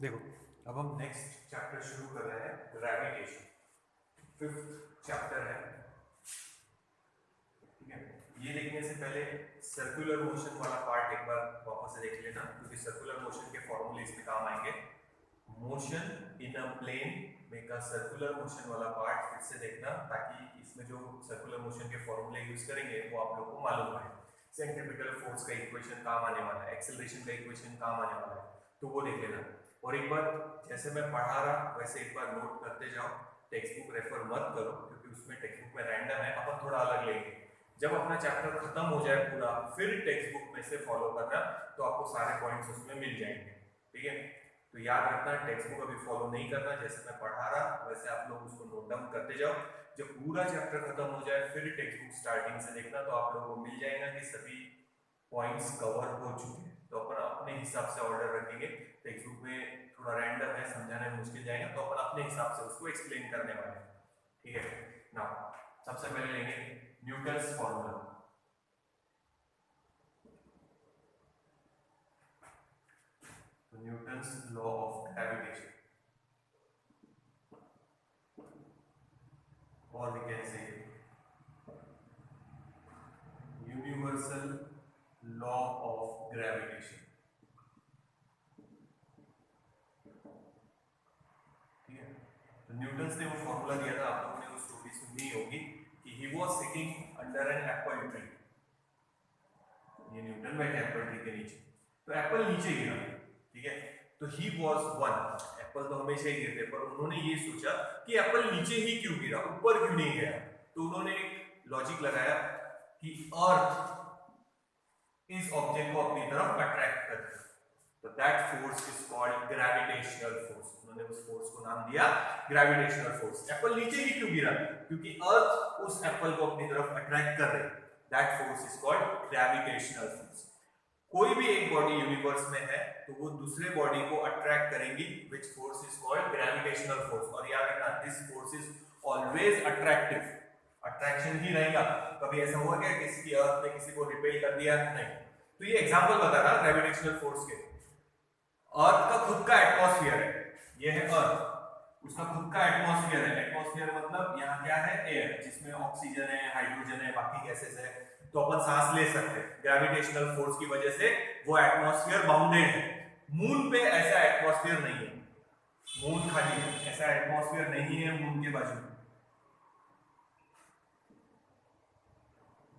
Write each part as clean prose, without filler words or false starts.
देखो, अब हम नेक्स्ट चैप्टर शुरू कर रहे हैं, ग्रेविटेशन। फिफ्थ चैप्टर है, ठीक है। ये देखने से पहले सर्कुलर मोशन वाला पार्ट एक बार वापस से देख लेना, क्योंकि सर्कुलर मोशन के फॉर्मूले इसमें काम आएंगे। मोशन इन अ प्लेन में का सर्कुलर मोशन वाला पार्ट फिर से देखना, ताकि इसमें जो सर्कुलर मोशन के फॉर्मूले यूज करेंगे वो आप लोगों को मालूम है। सेंट्रीपिटल फोर्स का इक्वेशन काम आने वाला है, एक्सेलरेशन का इक्वेशन काम आने वाला है, तो वो देख लेना। और एक बार जैसे मैं पढ़ा रहा वैसे एक बार नोट करते जाओ। टेक्स्ट बुक रेफर मत करो, क्योंकि उसमें टेक्स्ट बुक में रैंडम है, अपन थोड़ा अलग लेंगे। जब अपना चैप्टर खत्म हो जाए पूरा, फिर टेक्स्ट बुक में से फॉलो करना, तो आपको सारे पॉइंट्स उसमें मिल जाएंगे, ठीक है। तो याद रखना, टेक्स्ट बुक अभी फॉलो नहीं करना, जैसे मैं पढ़ा रहा वैसे आप लोग उसको नोट डाउन करते जाओ। जब पूरा चैप्टर खत्म हो जाए फिर टेक्स्ट बुक स्टार्टिंग से देखना, तो आप लोगों को मिल जाएगा कि सभी पॉइंट्स कवर हो चुके हैं। तो अपन अपने हिसाब से ऑर्डर रखेंगे। टेक्स्ट बुक में थोड़ा रैंडम है, समझाने में मुश्किल जाएगा, तो अपन अपने हिसाब से उसको एक्सप्लेन करने वाले हैं, ठीक है ना। सबसे पहले लेंगे न्यूटन्स फॉर्मूला। तो न्यूटन्स लॉ ऑफ ग्रेविटेशन, और we can say universal law of gravitation, ठीक है। तो न्यूटन्स ने वो फॉर्मूला दिया था, आप लोगों ने वो स्टोरी सुनी होगी कि he was sitting under an apple tree. ये न्यूटन बैठे एप्पल ट्री के नीचे, तो एप्पल नीचे गिरा, ठीक है। तो ही वाज वन, एप्पल तो हमेशा ही गिरते, पर उन्होंने ये सोचा कि एप्पल नीचे ही क्यों गिरा, ऊपर क्यों नहीं गया। तो उन्होंने एक लॉजिक लगाया कि अर्थ इस ऑब्जेक्ट को अपनी तरफ अट्रैक्ट करती है, तो that force is called gravitational force. उन्होंने उस फोर्स को नाम दिया ग्रेविटेशनल फोर्स। एप्पल नीचे ही क्यों गिरा, क्योंकि अर्थ उस एप्पल को अपनी तरफ अट्रैक्ट कर रही है, that force is called gravitational force. कोई भी एक बॉडी यूनिवर्स में है तो वो दूसरे बॉडी को अट्रैक्ट करेंगी, which force is called gravitational force. और याद रखना, this force is always attractive, attraction ही रहेगा। कभी ऐसा हुआ क्या किसी की अर्थ ने किसी को रिपेल कर दिया? नहीं। तो ये एग्जांपल बता रहा ग्रेविटेशनल फोर्स के। अर्थ का खुद का एटमॉस्फेयर है, ये है अर्थ, उसका खुद का एटमॉस्फेयर है। एटमॉस्फेयर मतलब यहाँ क्या है? एयर, जिसमें ऑक्सीजन है, हाइड्रोजन है, बाकी गैसेस है, तो अपन सांस ले सकते हैं। ग्रेविटेशनल फोर्स की वजह से वो एटमॉस्फेयर बाउंडेड है। मून पे ऐसा एटमॉस्फेयर नहीं है, मून खाली है, ऐसा एटमॉस्फेयर नहीं है मून के बाजू में।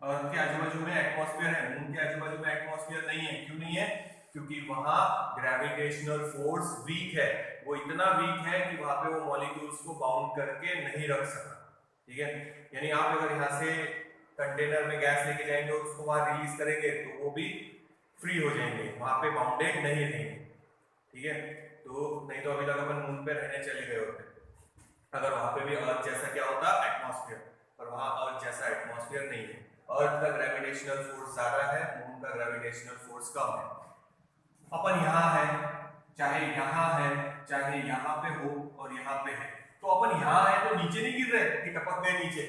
अर्थ के आजू बाजू में एटमॉस्फेयर है, मून के आजू बाजू में एटमॉस्फेयर नहीं है। क्यों नहीं है? क्योंकि वहां ग्रेविटेशनल फोर्स वीक है। वो इतना वीक है कि वहां पे वो मॉलिक्यूल्स को बाउंड करके नहीं रख सकता, ठीक है। यानी आप अगर यहाँ से कंटेनर में गैस लेके जाएंगे और उसको वहां रिलीज करेंगे तो वो भी फ्री हो जाएंगे, वहां पे बाउंडेड नहीं रहेंगे, ठीक है। तो नहीं तो अभी तक अपन मून पे रहने चले गए होते अगर वहां पे भी अर्थ जैसा क्या होता, एटमॉस्फेयर, पर वहां अर्थ जैसा एटमॉस्फेयर नहीं है। अर्थ का ग्रेविटेशनल फोर्स ज्यादा है, मून का ग्रेविटेशनल फोर्स कम है। अपन यहाँ है, चाहे यहाँ है, चाहे यहाँ पे हो और यहाँ पे है, तो अपन यहाँ है तो नीचे नहीं गिर रहे कि टपक गए नीचे।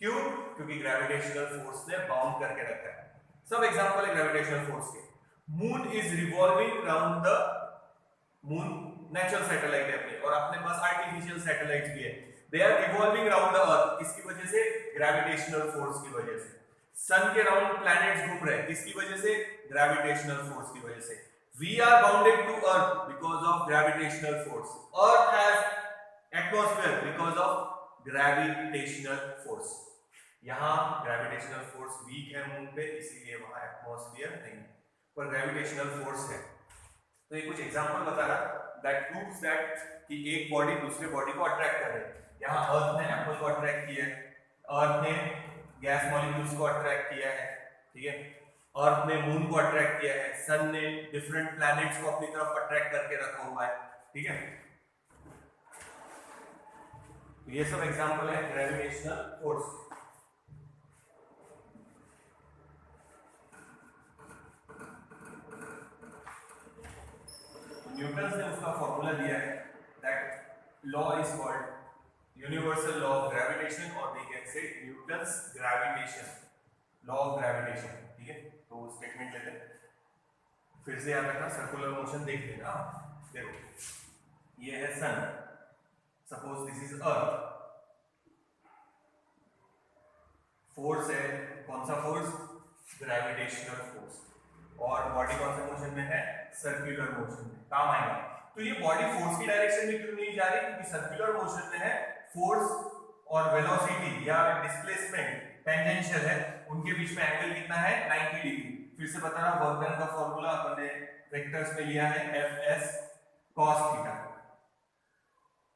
क्यों? क्योंकि ग्रेविटेशनल फोर्स ने बाउंड करके रखा है। सब एग्जांपल है ग्रेविटेशनल फोर्स के। Moon is revolving around the moon, natural satellite है अपने, और अपने पास आर्टिफिशियल सैटेलाइट भी है। They are revolving around the earth, किसकी वजह से? ग्रेविटेशनल फोर्स की वजह से। सन के अराउंड प्लैनेट्स घूम रहे हैं, किसकी वजह से? ग्रेविटेशनल फोर्स की वजह से। We are bounded to Earth because of gravitational force. Earth has atmosphere because of gravitational force. यहाँ gravitational force weak है मून पे, इसीलिए वहाँ एटमॉस्फेयर नहीं, पर gravitational force है। तो ये कुछ एग्जांपल बता रहा that proves that कि एक बॉडी दूसरे बॉडी को अट्रैक्ट कर रही है। यहाँ अर्थ ने एप्पल को अट्रैक्ट किया है, अर्थ ने गैस मॉलिक्यूल्स को अट्रैक्ट किया है, ठीक है। अर्थ ने मून को अट्रैक्ट किया है, सन ने डिफरेंट प्लैनेट्स को अपनी तरफ अट्रैक्ट करके रखा हुआ है, ठीक है। तो ये सब एग्जांपल है ग्रेविटेशनल फोर्स। न्यूटन ने उसका फॉर्मूला दिया है, that law is called universal law of gravitation, और we can say Newton's gravitation law of gravitation, ठीक है। तो स्टेटमेंट लेते हैं, फिर से याद रखना, सर्कुलर मोशन देख लेना। देखो ये है sun, suppose this is earth, force है, कौन सा फोर्स? ग्रेविटेशनल फोर्स, और बॉडी कौन से मोशन में है? सर्कुलर मोशन में, काम आएगा। तो ये बॉडी फोर्स की डायरेक्शन में क्यों नहीं जा रही? क्योंकि सर्कुलर मोशन में है, फोर्स और वेलोसिटी या डिस्प्लेसमेंट टेंजेंशियल है, उनके बीच में एंगल कितना है? 90 डिग्री। फिर से बता रहा हूं, वर्क डन का फॉर्मूला अपन ने वेक्टर्स में लिया है, Fs cos थीटा।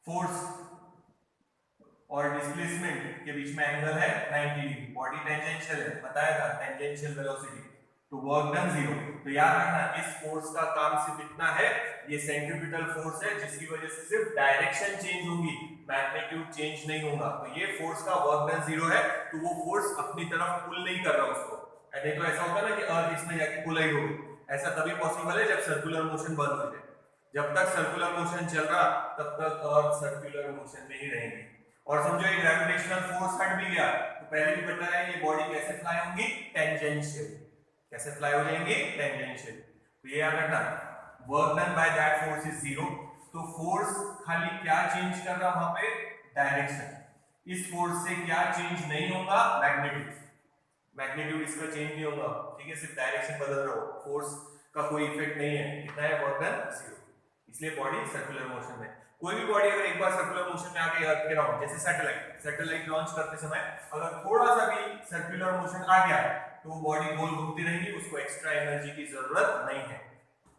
फोर्स और डिस्प्लेसमेंट के बीच में एंगल है 90 डिग्री, बॉडी टेंजेंशियल है, बताया था, टेंजेंशियल वेलोसिटी, तो वर्क डन 0। तो याद रखना इस फोर्स का काम सिर्फ इतना है, ये सेंट्रीपिटल फोर्स है जिसकी वजह से सिर्फ डायरेक्शन चेंज होगी, मैग्नीट्यूड चेंज नहीं होगा। तो ये फोर्स का वर्क डन 0 है, तो वो फोर्स अपनी तरफ पुल नहीं कर रहा उसको। नहीं तो ऐसा होता ना कि अर्थ इसमें जाके पुल ही होगी, ऐसा तभी पॉसिबल है जब सर्कुलर मोशन बंद हो जाए। जब तक सर्कुलर मोशन चल रहा तब तक अर्थ सर्कुलर मोशन में ही रहेगी। और समझो ये ग्रेविटेशनल फोर्स हट भी गया तो पहले भी बताया ये बॉडी कैसे फ्लाई होंगी? टेंजेंशियल। कैसे फ्लाई हो जाएंगी? टेंजेंशियल। तो ये याद रखना, work done by that force is 0। तो फोर्स खाली क्या चेंज कर रहा वहां पे? डायरेक्शन। इस फोर्स से क्या चेंज नहीं होगा? मैग्नीट्यूड। मैग्नीट्यूड इसका चेंज नहीं होगा, ठीक है, सिर्फ डायरेक्शन बदल रहा हो, फोर्स का कोई इफेक्ट नहीं है। कितना है वर्क डन? 0। इसलिए बॉडी सर्कुलर मोशन में। कोई भी बॉडी अगर एक बार सर्कुलर मोशन में आ गई अर्थ के राउंड, जैसे सैटेलाइट लॉन्च करते समय अगर थोड़ा सा भी सर्कुलर मोशन आ गया तो वो बॉडी गोल घूमती रहेगी, उसको एक्स्ट्रा एनर्जी की जरूरत नहीं है।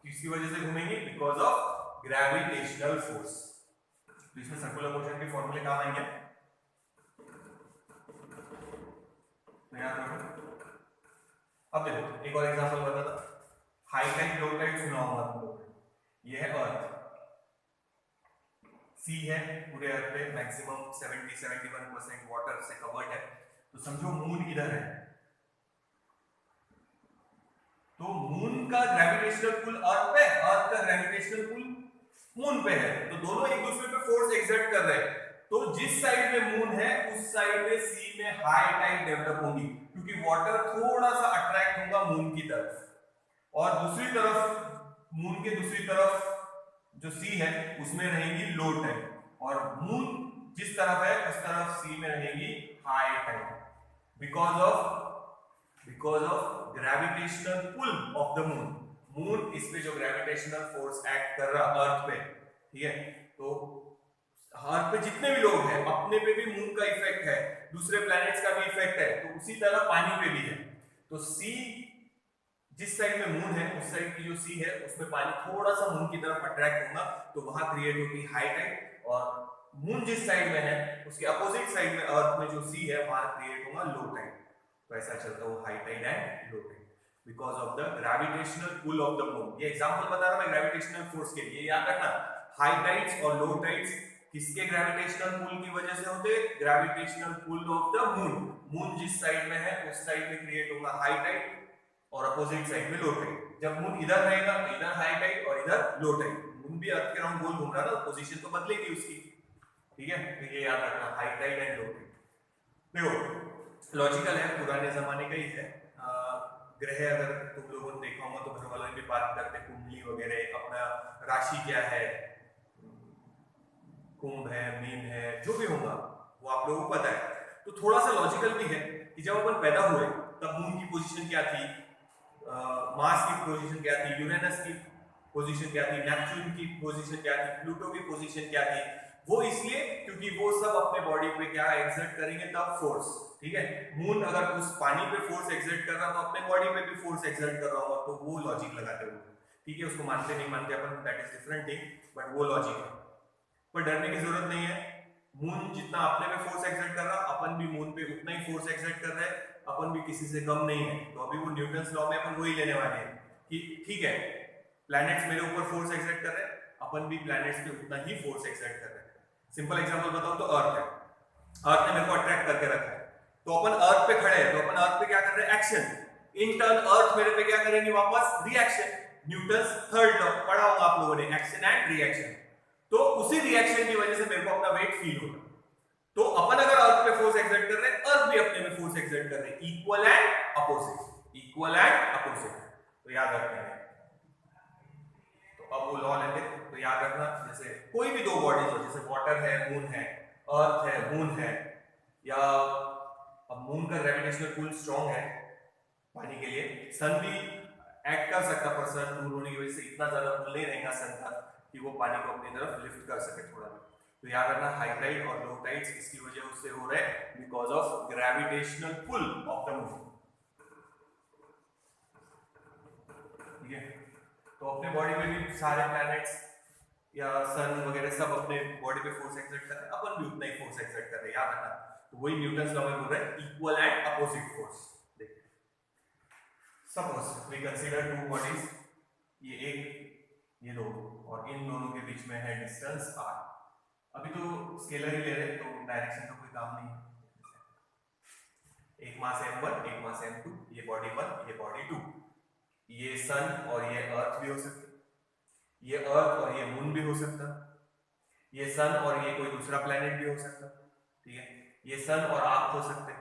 किसकी वजह से घूमेंगी? Because of gravitational force. तो इसमें सर्कुलर मोशन के फॉर्मूले काम आएंगे, याद रखो। अब देखो एक और एग्जांपल बताता, हाई टाइड लो टाइड सुना होगा तुम लोग। ये है अर्थ, सी है, पूरे अर्थ पे मैक्सिमम 70-71% वाटर से कवर्ड है। तो समझो मून इधर है, तो मून का ग्रेविटेशनल पुल अर्थ पे, अर्थ का ग्रेविटेशनल पुल मून पे है, तो दोनों एक दूसरे पे फोर्स एक्सर्ट कर रहे हैं। तो जिस साइड में मून है उस साइड में सी में हाई टाइड डेवलप होगी, क्योंकि वाटर थोड़ा सा अट्रैक्ट होगा मून की तरफ, और दूसरी तरफ मून के दूसरी तरफ जो सी है उसमें रहेगी लो टाइड, और मून जिस तरफ है उस तरफ सी में रहेगी high tide, because of gravitational pull of the moon. Moon इस पे जो ग्रेविटेशनल फोर्स एक्ट कर रहा अर्थ पे, ठीक है, तो अर्थ पे जितने भी लोग हैं अपने पे भी मून का इफेक्ट है, दूसरे प्लैनेट्स का भी इफेक्ट है, तो उसी तरह पानी पे भी है। तो सी जिस साइड में मून है उस साइड की जो सी है उसमें पानी थोड़ा सा मून की तरफ अट्रैक्ट होगा, तो वहां क्रिएट होगी हाई टाइड, और मून जिस साइड में है उसके अपोजिट साइड में अर्थ में जो सी है वहां क्रिएट होगा लो टाइड। तो ऐसा चलता है high tide and low tide because of the gravitational pull of the moon. ये एग्जांपल बता रहा मैं ग्रेविटेशनल फोर्स के लिए, याद रखना हाई टाइड्स और लो टाइड्स किसके ग्रेविटेशनल पुल की वजह से होते? Gravitational pull of the moon. Moon जिस साइड में है उस साइड में क्रिएट होगा हाई टाइड और अपोजिट साइड में लो टाइड। जब मून इधर रहेगा तो इधर हाई टाइड और इधर लो टाइड। मून भी अर्थ के राउंड गोल घूम रहा है ना, पोजीशन तो बदलेगी उसकी, ठीक है, तो ये याद रखना high tide and low tide. देखो लॉजिकल है, पुराने जमाने का ही है। ग्रह अगर तुम लोगों ने देखा होगा तो घर वालों ने भी बात करते कुंडली वगैरह, अपना राशि क्या है, कुंभ है, मीन है, जो भी होगा वो आप लोगों को पता है। तो थोड़ा सा लॉजिकल भी है कि जब अपन पैदा हुए तब मून की पोजीशन क्या थी, मार्स की पोजीशन क्या थी, यूरेनस की पोजीशन क्या थी, नेपच्यून की पोजीशन क्या थी, प्लूटो की पोजीशन क्या थी। वो इसलिए क्योंकि वो सब अपने बॉडी पे क्या एक्सर्ट करेंगे तब फोर्स, ठीक है। मून अगर उस पानी पे फोर्स एक्सर्ट कर रहा तो अपने बॉडी पे भी फोर्स एक्सर्ट कर रहा होगा, तो वो लॉजिक लगाते हुए, ठीक है, उसको मानते नहीं मानते अपन that is different thing, but वो लॉजिक है। पर डरने की जरूरत नहीं है, मून जितना अपने पे फोर्स एक्सर्ट कर रहा अपन भी मून पे उतना ही फोर्स एक्सर्ट कर रहे हैं, अपन भी किसी से कम नहीं है। तो अभी वो न्यूटन्स लॉ में अपन वही लेने वाले हैं कि ठीक है प्लैनेट्स मेरे ऊपर फोर्स एक्सर्ट कर रहे हैं, अपन भी प्लैनेट्स पे उतना ही फोर्स एक्सर्ट कर रहे हैं। सिंपल एग्जांपल बताऊं तो अर्थ है, अर्थ ने मेरे को अट्रैक्ट करके रखा है, तो अपन अर्थ पे खड़े हैं, तो अपन अर्थ पे क्या कर रहे हैं? एक्शन। इन टर्न अर्थ मेरे पे क्या करेंगे? वापस रिएक्शन। न्यूटन्स थर्ड लॉ पढ़ा होगा आप लोगों ने, एक्शन एंड रिएक्शन। तो उसी रिएक्शन की वजह से मेरे को अपना वेट फील होगा। तो अपन अगर अर्थ पे फोर्स एक्सर्ट कर रहे हैं, अर्थ भी अपने में फोर्स एक्सर्ट कर रहे हैं, equal and opposite, equal and opposite. तो याद रखना है। तो अब वो लॉ लेते, तो याद रखना, जैसे कोई भी दो बॉडीज हो, जैसे वाटर है, मून है, अर्थ है, मून है, या अब मून का ग्रेविटेशनल पुल स्ट्रॉन्ग है पानी के लिए, सन भी एक्ट कर सकता, पर सन दूर होने की वजह से इतना ज्यादा पुल नहीं रहेगा सन का कि वो पानी को अपनी तरफ लिफ्ट कर सके थोड़ा भी। तो याद रखना हाई टाइड और लो टाइड्स इसकी वजह से हो रहे हैं because of gravitational pull of the moon. ठीक है, तो अपने बॉडी में भी सारे प्लैनेट्स या सन वगैरह सब अपने बॉडी पे फोर्स एक्सर्ट कर रहे हैं, अपन भी उतना ही फोर्स एक्सर्ट कर रहे हैं, याद रखना। तो वही न्यूटन्स लॉ में बोल रहे हैं इक्वल एंड अपोजिट फोर्स। देखिए suppose we consider two bodies, ये एक ये दो, और इन दोनों के बीच में है डिस्टेंस r। अभी तो स्केलर ही ले रहे हैं तो डायरेक्शन का कोई काम नहीं है। एक मास m1 एक मास m2, ये बॉडी 1 ये बॉडी 2, ये सन और ये अर्थ भी हो सकते, ये अर्थ और ये मून भी हो सकता, ये सन और ये कोई दूसरा प्लेनेट भी हो सकता। ठीक है, ये सन और आप हो सकते,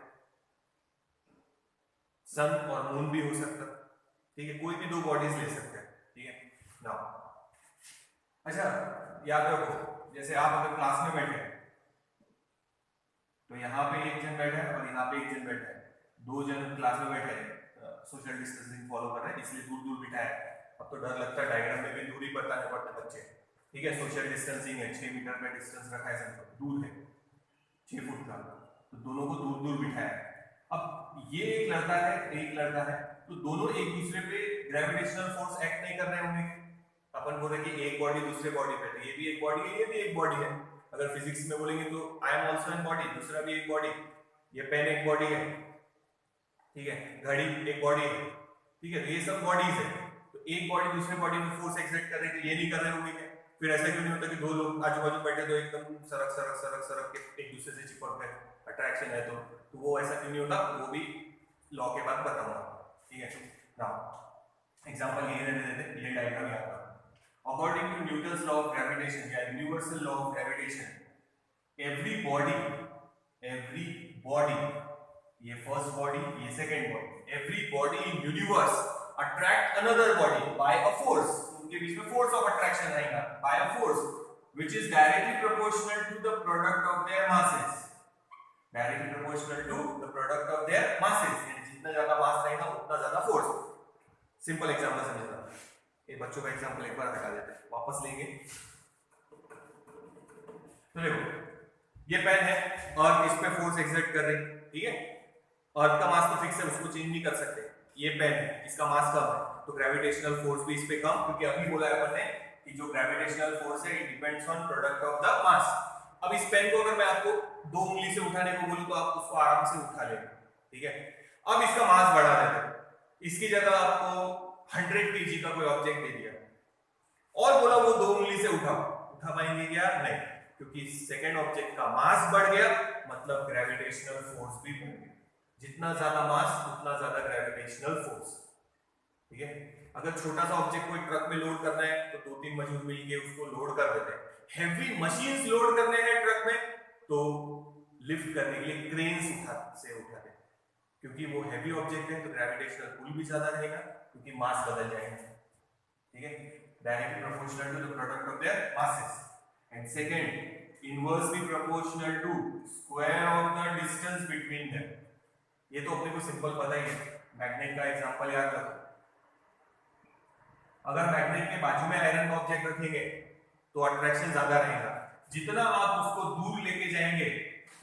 सन और मून भी हो सकता। ठीक है, कोई भी दो बॉडीज ले सकते हैं। ठीक है ना, अच्छा याद रखो, जैसे आप अगर क्लास में बैठे तो यहाँ पे एक जन बैठा है और यहाँ पे एक जन बैठा है, दो जन क्लास में बैठे हैं, सोशल डिस्टेंसिंग फॉलो कर रहे हैं इसलिए दूर दूर बिठाया है। अब तो डर लगता है डायग्राम में भी दूरी बताने पड़ते बच्चे। ठीक है, सोशल डिस्टेंसिंग है, 6 मीटर का डिस्टेंस रखा है, सबको दूर है 6 फुट का, तो दोनों को दूर दूर बिठाया है। अब ये एक लड़का है एक लड़का है, तो दोनों एक दूसरे पे ग्रेविटेशनल फोर्स एक्ट नहीं कर रहे होंगे। अपन बोल रहे कि एक बॉडी दूसरे बॉडी पे, तो ये भी एक बॉडी है ये भी एक बॉडी है। अगर फिजिक्स में बोलेंगे तो I am also an body, दूसरा भी एक बॉडी, ये पेन एक बॉडी है। ठीक है, घड़ी एक बॉडी है। ठीक है, तो ये सब बॉडीज है, तो एक बॉडी दूसरे बॉडी में फोर्स एक्सर्ट कर रही है, तो ये नहीं कर रहे होंगे क्या? फिर ऐसा क्यों नहीं होता कि दो लोग आजू बाजू बैठे तो एकदम सरक सरक सरक सरक के एक दूसरे से चिपक गए, अट्रैक्शन है तो वो ऐसा क्यों नहीं होता? वो भी लॉ के बाद बताऊंगा। ठीक है ना, एग्जांपल ये दे देते, ये डायग्राम याद रखो। According to Newton's law of gravitation या universal law of gravitation, every body, ये first body, ये second body, every body in universe attract another body by a force. उनके बीच में force of attraction आएगा by a force which is directly proportional to the product of their masses. Directly proportional to the product of their masses. यानी जितना ज्यादा मास रहेगा उतना ज्यादा force. Simple example समझना, ये बच्चों का एग्जांपल एक बार हटा देते हैं, वापस लेंगे। तो देखो ये पेन है और इस पे फोर्स एक्सर्ट कर रही, ठीक है, अर्थ का मास तो फिक्स है, उसको चेंज नहीं कर सकते। ये पेन है, इसका मास कम है, तो ग्रेविटेशनल फोर्स भी इस पे कम, क्योंकि अभी बोला है अपन ने कि जो ग्रेविटेशनल फोर्स है it depends on product of the mass. अब इस पेन को अगर मैं आपको 2 उंगली से उठाने को बोलूं तो आप उसको आराम से उठा लेंगे। ठीक है, अब इसका मास बढ़ा देते हैं, इसकी जगह आपको 100 kg का कोई ऑब्जेक्ट दे दिया और बोला वो 2 उंगली से उठा पाएंगे क्या? नहीं, क्योंकि सेकंड ऑब्जेक्ट का मास बढ़ गया, मतलब ग्रेविटेशनल फोर्स भी बढ़ गया। जितना ज्यादा मास उतना ज्यादा ग्रेविटेशनल फोर्स। ठीक है, अगर छोटा सा ऑब्जेक्ट कोई ट्रक में लोड करना है तो 2-3 मजदूर मिलके उसको लोड कर देते हैं। हेवी मशीन्स लोड करने हैं ट्रक में तो लिफ्ट करने के लिए क्रेन्स उठाते हैं, क्योंकि वो हेवी ऑब्जेक्ट है तो ग्रेविटेशनल पुल भी ज्यादा रहेगा क्योंकि मास बदल जाएगा। ठीक है, directly proportional to the product of their masses, and second inversely proportional to square of the distance between them. ये तो अपने को सिंपल पता ही है, मैग्नेट का एग्जांपल याद रखो। अगर मैग्नेट के बाजू में आयरन का ऑब्जेक्ट रखेंगे तो अट्रैक्शन ज्यादा रहेगा, जितना आप उसको दूर लेके जाएंगे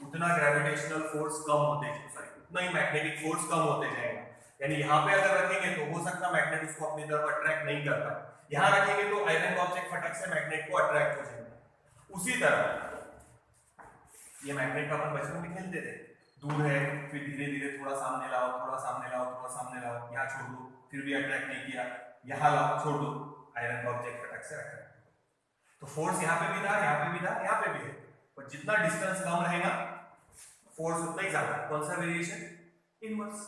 उतना ग्रेविटेशनल फोर्स कम होते जाएगा, उतना ही मैग्नेटिक फोर्स कम होते जाएगा। यानी यहाँ पे अगर रखेंगे तो हो सकता है मैग्नेट उसको अपनी तरफ अट्रैक्ट नहीं करता, यहाँ रखेंगे तो आयरन का ऑब्जेक्ट फटक से मैग्नेट को अट्रैक्ट हो जाएगा। उसी तरह ये मैग्नेट का अपन बचपन में खेलते थे, दूर है फिर धीरे धीरे थोड़ा सामने लाओ, थोड़ा सामने लाओ, थोड़ा सामने लाओ, यहाँ छोड़ दो, फिर भी अट्रैक्ट नहीं किया, यहाँ लाओ, छोड़ दो, आयरन का ऑब्जेक्ट फटक से अट्रैक्ट। तो फोर्स यहाँ पे भी था, यहाँ पे भी था, यहाँ पे भी है, पर जितना डिस्टेंस कम रहेगा फोर्स उतना ही ज्यादा। कौन सा वेरिएशन? इनवर्स।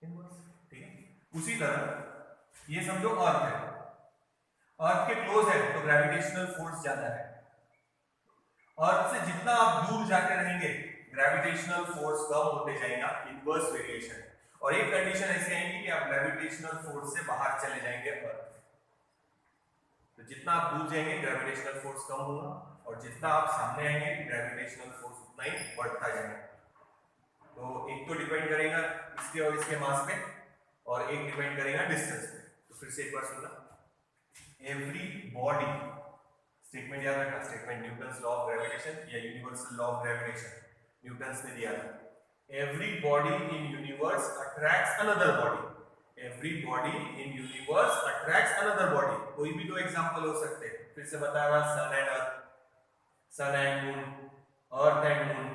ठीक है, उसी तरह ये समझो अर्थ है, अर्थ के क्लोज है तो ग्रेविटेशनल फोर्स ज्यादा है, अर्थ से जितना आप दूर जाते रहेंगे ग्रेविटेशनल फोर्स कम होते जाएगा, इनवर्स वेरिएशन। और एक कंडीशन ऐसी आएगी कि आप ग्रेविटेशनल फोर्स से बाहर चले जाएंगे अर्थ। तो जितना आप दूर जाएंगे ग्रेविटेशनल फोर्स कम होगा, और जितना आप सामने आएंगे ग्रेविटेशनल फोर्स उतना ही बढ़ता जाएगा। तो एक तो डिपेंड करेगा इसके और इसके मास पे, और एक डिपेंड करेगा डिस्टेंस पे। तो फिर से एक बार सुनना, एवरी बॉडी, स्टेटमेंट याद रखना, statement Newton's law of gravitation या universal law of gravitation Newton's ने दिया था। Every body in universe attracts another body, every body in universe attracts another body. कोई भी दो एग्जांपल हो सकते हैं, फिर से बता रहा, sun and earth, sun and moon, earth and moon,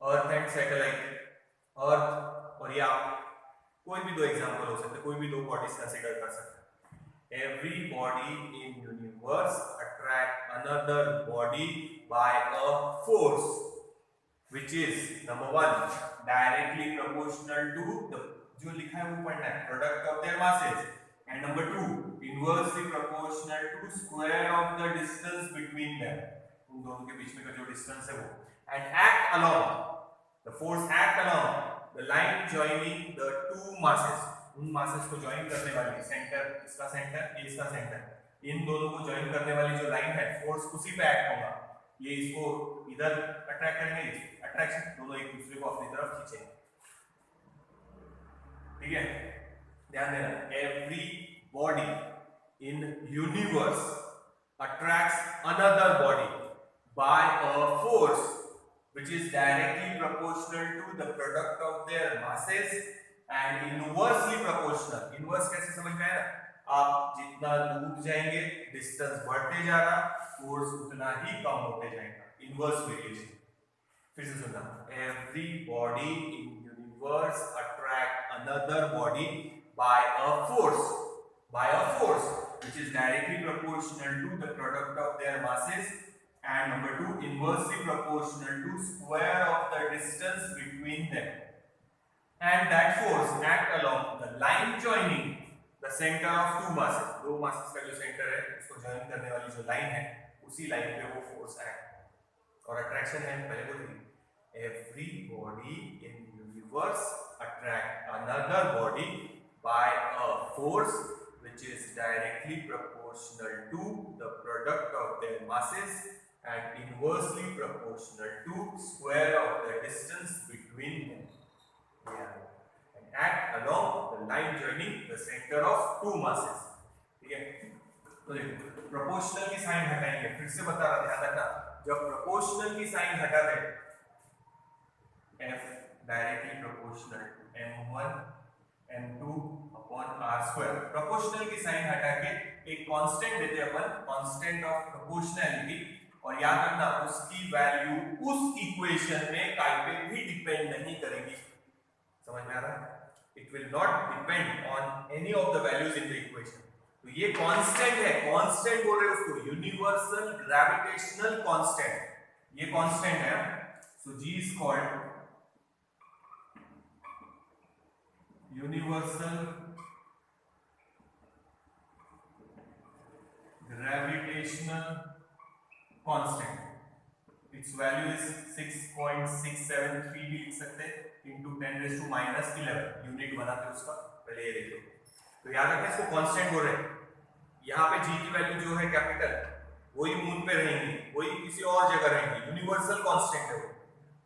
earth and satellite, earth और या कोई भी दो एग्जांपल हो सकते हैं, कोई भी दो बॉडीज कंसीडर कर सकते हैं। Every body in universe attract another body by a force which is number 1 directly proportional to the, जो लिखा है वो पढ़ना है, product of their masses, and number 2 inversely proportional to square of the distance between them, उन दोनों के बीच में का जो डिस्टेंस है वो, and act along, the force act along the line joining the two masses, उन masses को join करने वाली सेंटर, इसका सेंटर, इसका सेंटर, इन दोनों को join करने वाली जो लाइन है, फोर्स उसी पे एक्ट होगा। ये इसको इधर अट्रैक्ट करेंगे, अट्रैक्शन, दोनों एक दूसरे को अपनी तरफ खींचेंगे। ठीक है, ध्यान देना, every body in universe attracts another body by a force which is directly proportional to the product of their masses and inversely proportional. Inverse कैसे समझ में आया ना, आप जितना दूर जाएंगे डिस्टेंस बढ़ते जा रहा, फोर्स उतना ही कम होते जाएगा, इनवर्स वेरिएशन। फिर से सुनना, every body in universe attract another body by a force which is directly proportional to the product of their masses and number 2 inversely proportional to square of the distance between them, and that force act along the line joining the centre of two masses, दो masses का जो centre है उसको join करने वाली जो line है, उसी लाइन पे वो फोर्स एक्ट। और अट्रैक्शन है पहले बोलिए, every body in universe attract another body by a force which is directly proportional to the product of their masses and inversely proportional to square of the distance between them, and act along the line joining the center of two masses। ठीक है, तो देखो proportional की sign हटाएंगे, फिर से बता रहा, ध्यान रखना, जब प्रोपोर्शनल की साइन हटा दे, f directly proportional to m1 m2 upon r square, proportional की साइन हटा के एक कांस्टेंट देते अपन, कांस्टेंट ऑफ प्रोपोर्शनैलिटी, और याद रखना उसकी वैल्यू उस इक्वेशन में काई पे भी डिपेंड नहीं करेगी। समझ में आ रहा है? It will not depend on any of the values in the equation. तो ये कांस्टेंट है, कांस्टेंट बोल रहे हैं उसको, यूनिवर्सल ग्रेविटेशनल कांस्टेंट, ये कांस्टेंट है। So G is called universal gravitational constant, its value is 6.673 भी लिख सकते हैं into 10⁻⁻11 यूनिट बनाते उसका, पहले ये देखो। तो याद रखें इसको कांस्टेंट बोल रहे हैं। यहाँ पे जी की वैल्यू जो है कैपिटल, वही मून पे रहेंगी, वही किसी और जगह रहेंगी, यूनिवर्सल कांस्टेंट है वो।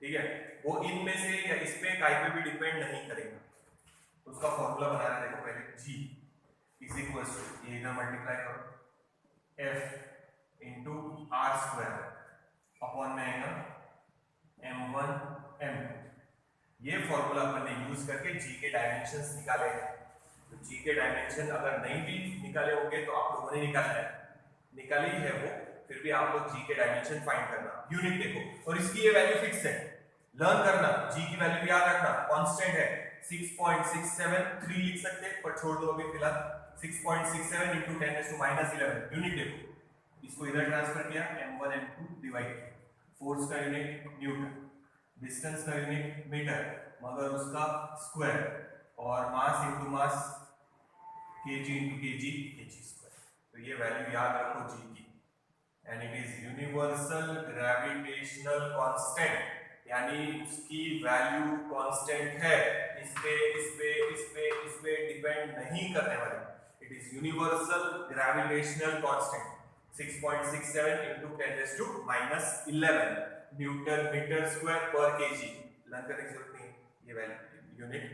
ठीक है, वो इनमें से या इसमें काई पे भी डिपेंड नहीं करेगा। तो उसका फॉर्मूला बनाना देखो पहले, जी इज इक्वल टू, ये इधर मल्टीप्लाई करो, f into R square upon में आएगा m1 m2। ये फॉर्मूला अपन ने यूज करके जी के डायमेंशंस निकाले हैं। तो जी के डायमेंशन अगर नहीं भी निकाले होंगे तो आप लोगों ने निकाली है वो, फिर भी आप लोग जी के डायमेंशन फाइंड करना, यूनिट देखो, और इसकी ये वैल्यू फिक्स है, लर्न करना, जी की वैल्यू याद रखना, कांस्टेंट है, 6.673 लिख सकते हैं, पर छोड़ दो अभी फिलहाल, 6.67 into 10⁻⁻11 यूनिट देखो, इसको इधर ट्रांसफर किया, m1 m2 डिवाइड, फोर्स का यूनिट न्यूटन, डिस्टेंस का यूनिट मीटर, मगर उसका स्क्वायर, और mass into mass kg into kg square. तो ये वैल्यू याद रखो जी की, and it is universal gravitational constant, यानी उसकी वैल्यू कांस्टेंट है, इस पे डिपेंड नहीं करने वाली। It is universal gravitational constant. 6.67 into 10 raised to minus 11 newton metre square per kg. Learn करने की जरूरत नहीं है, ये value unit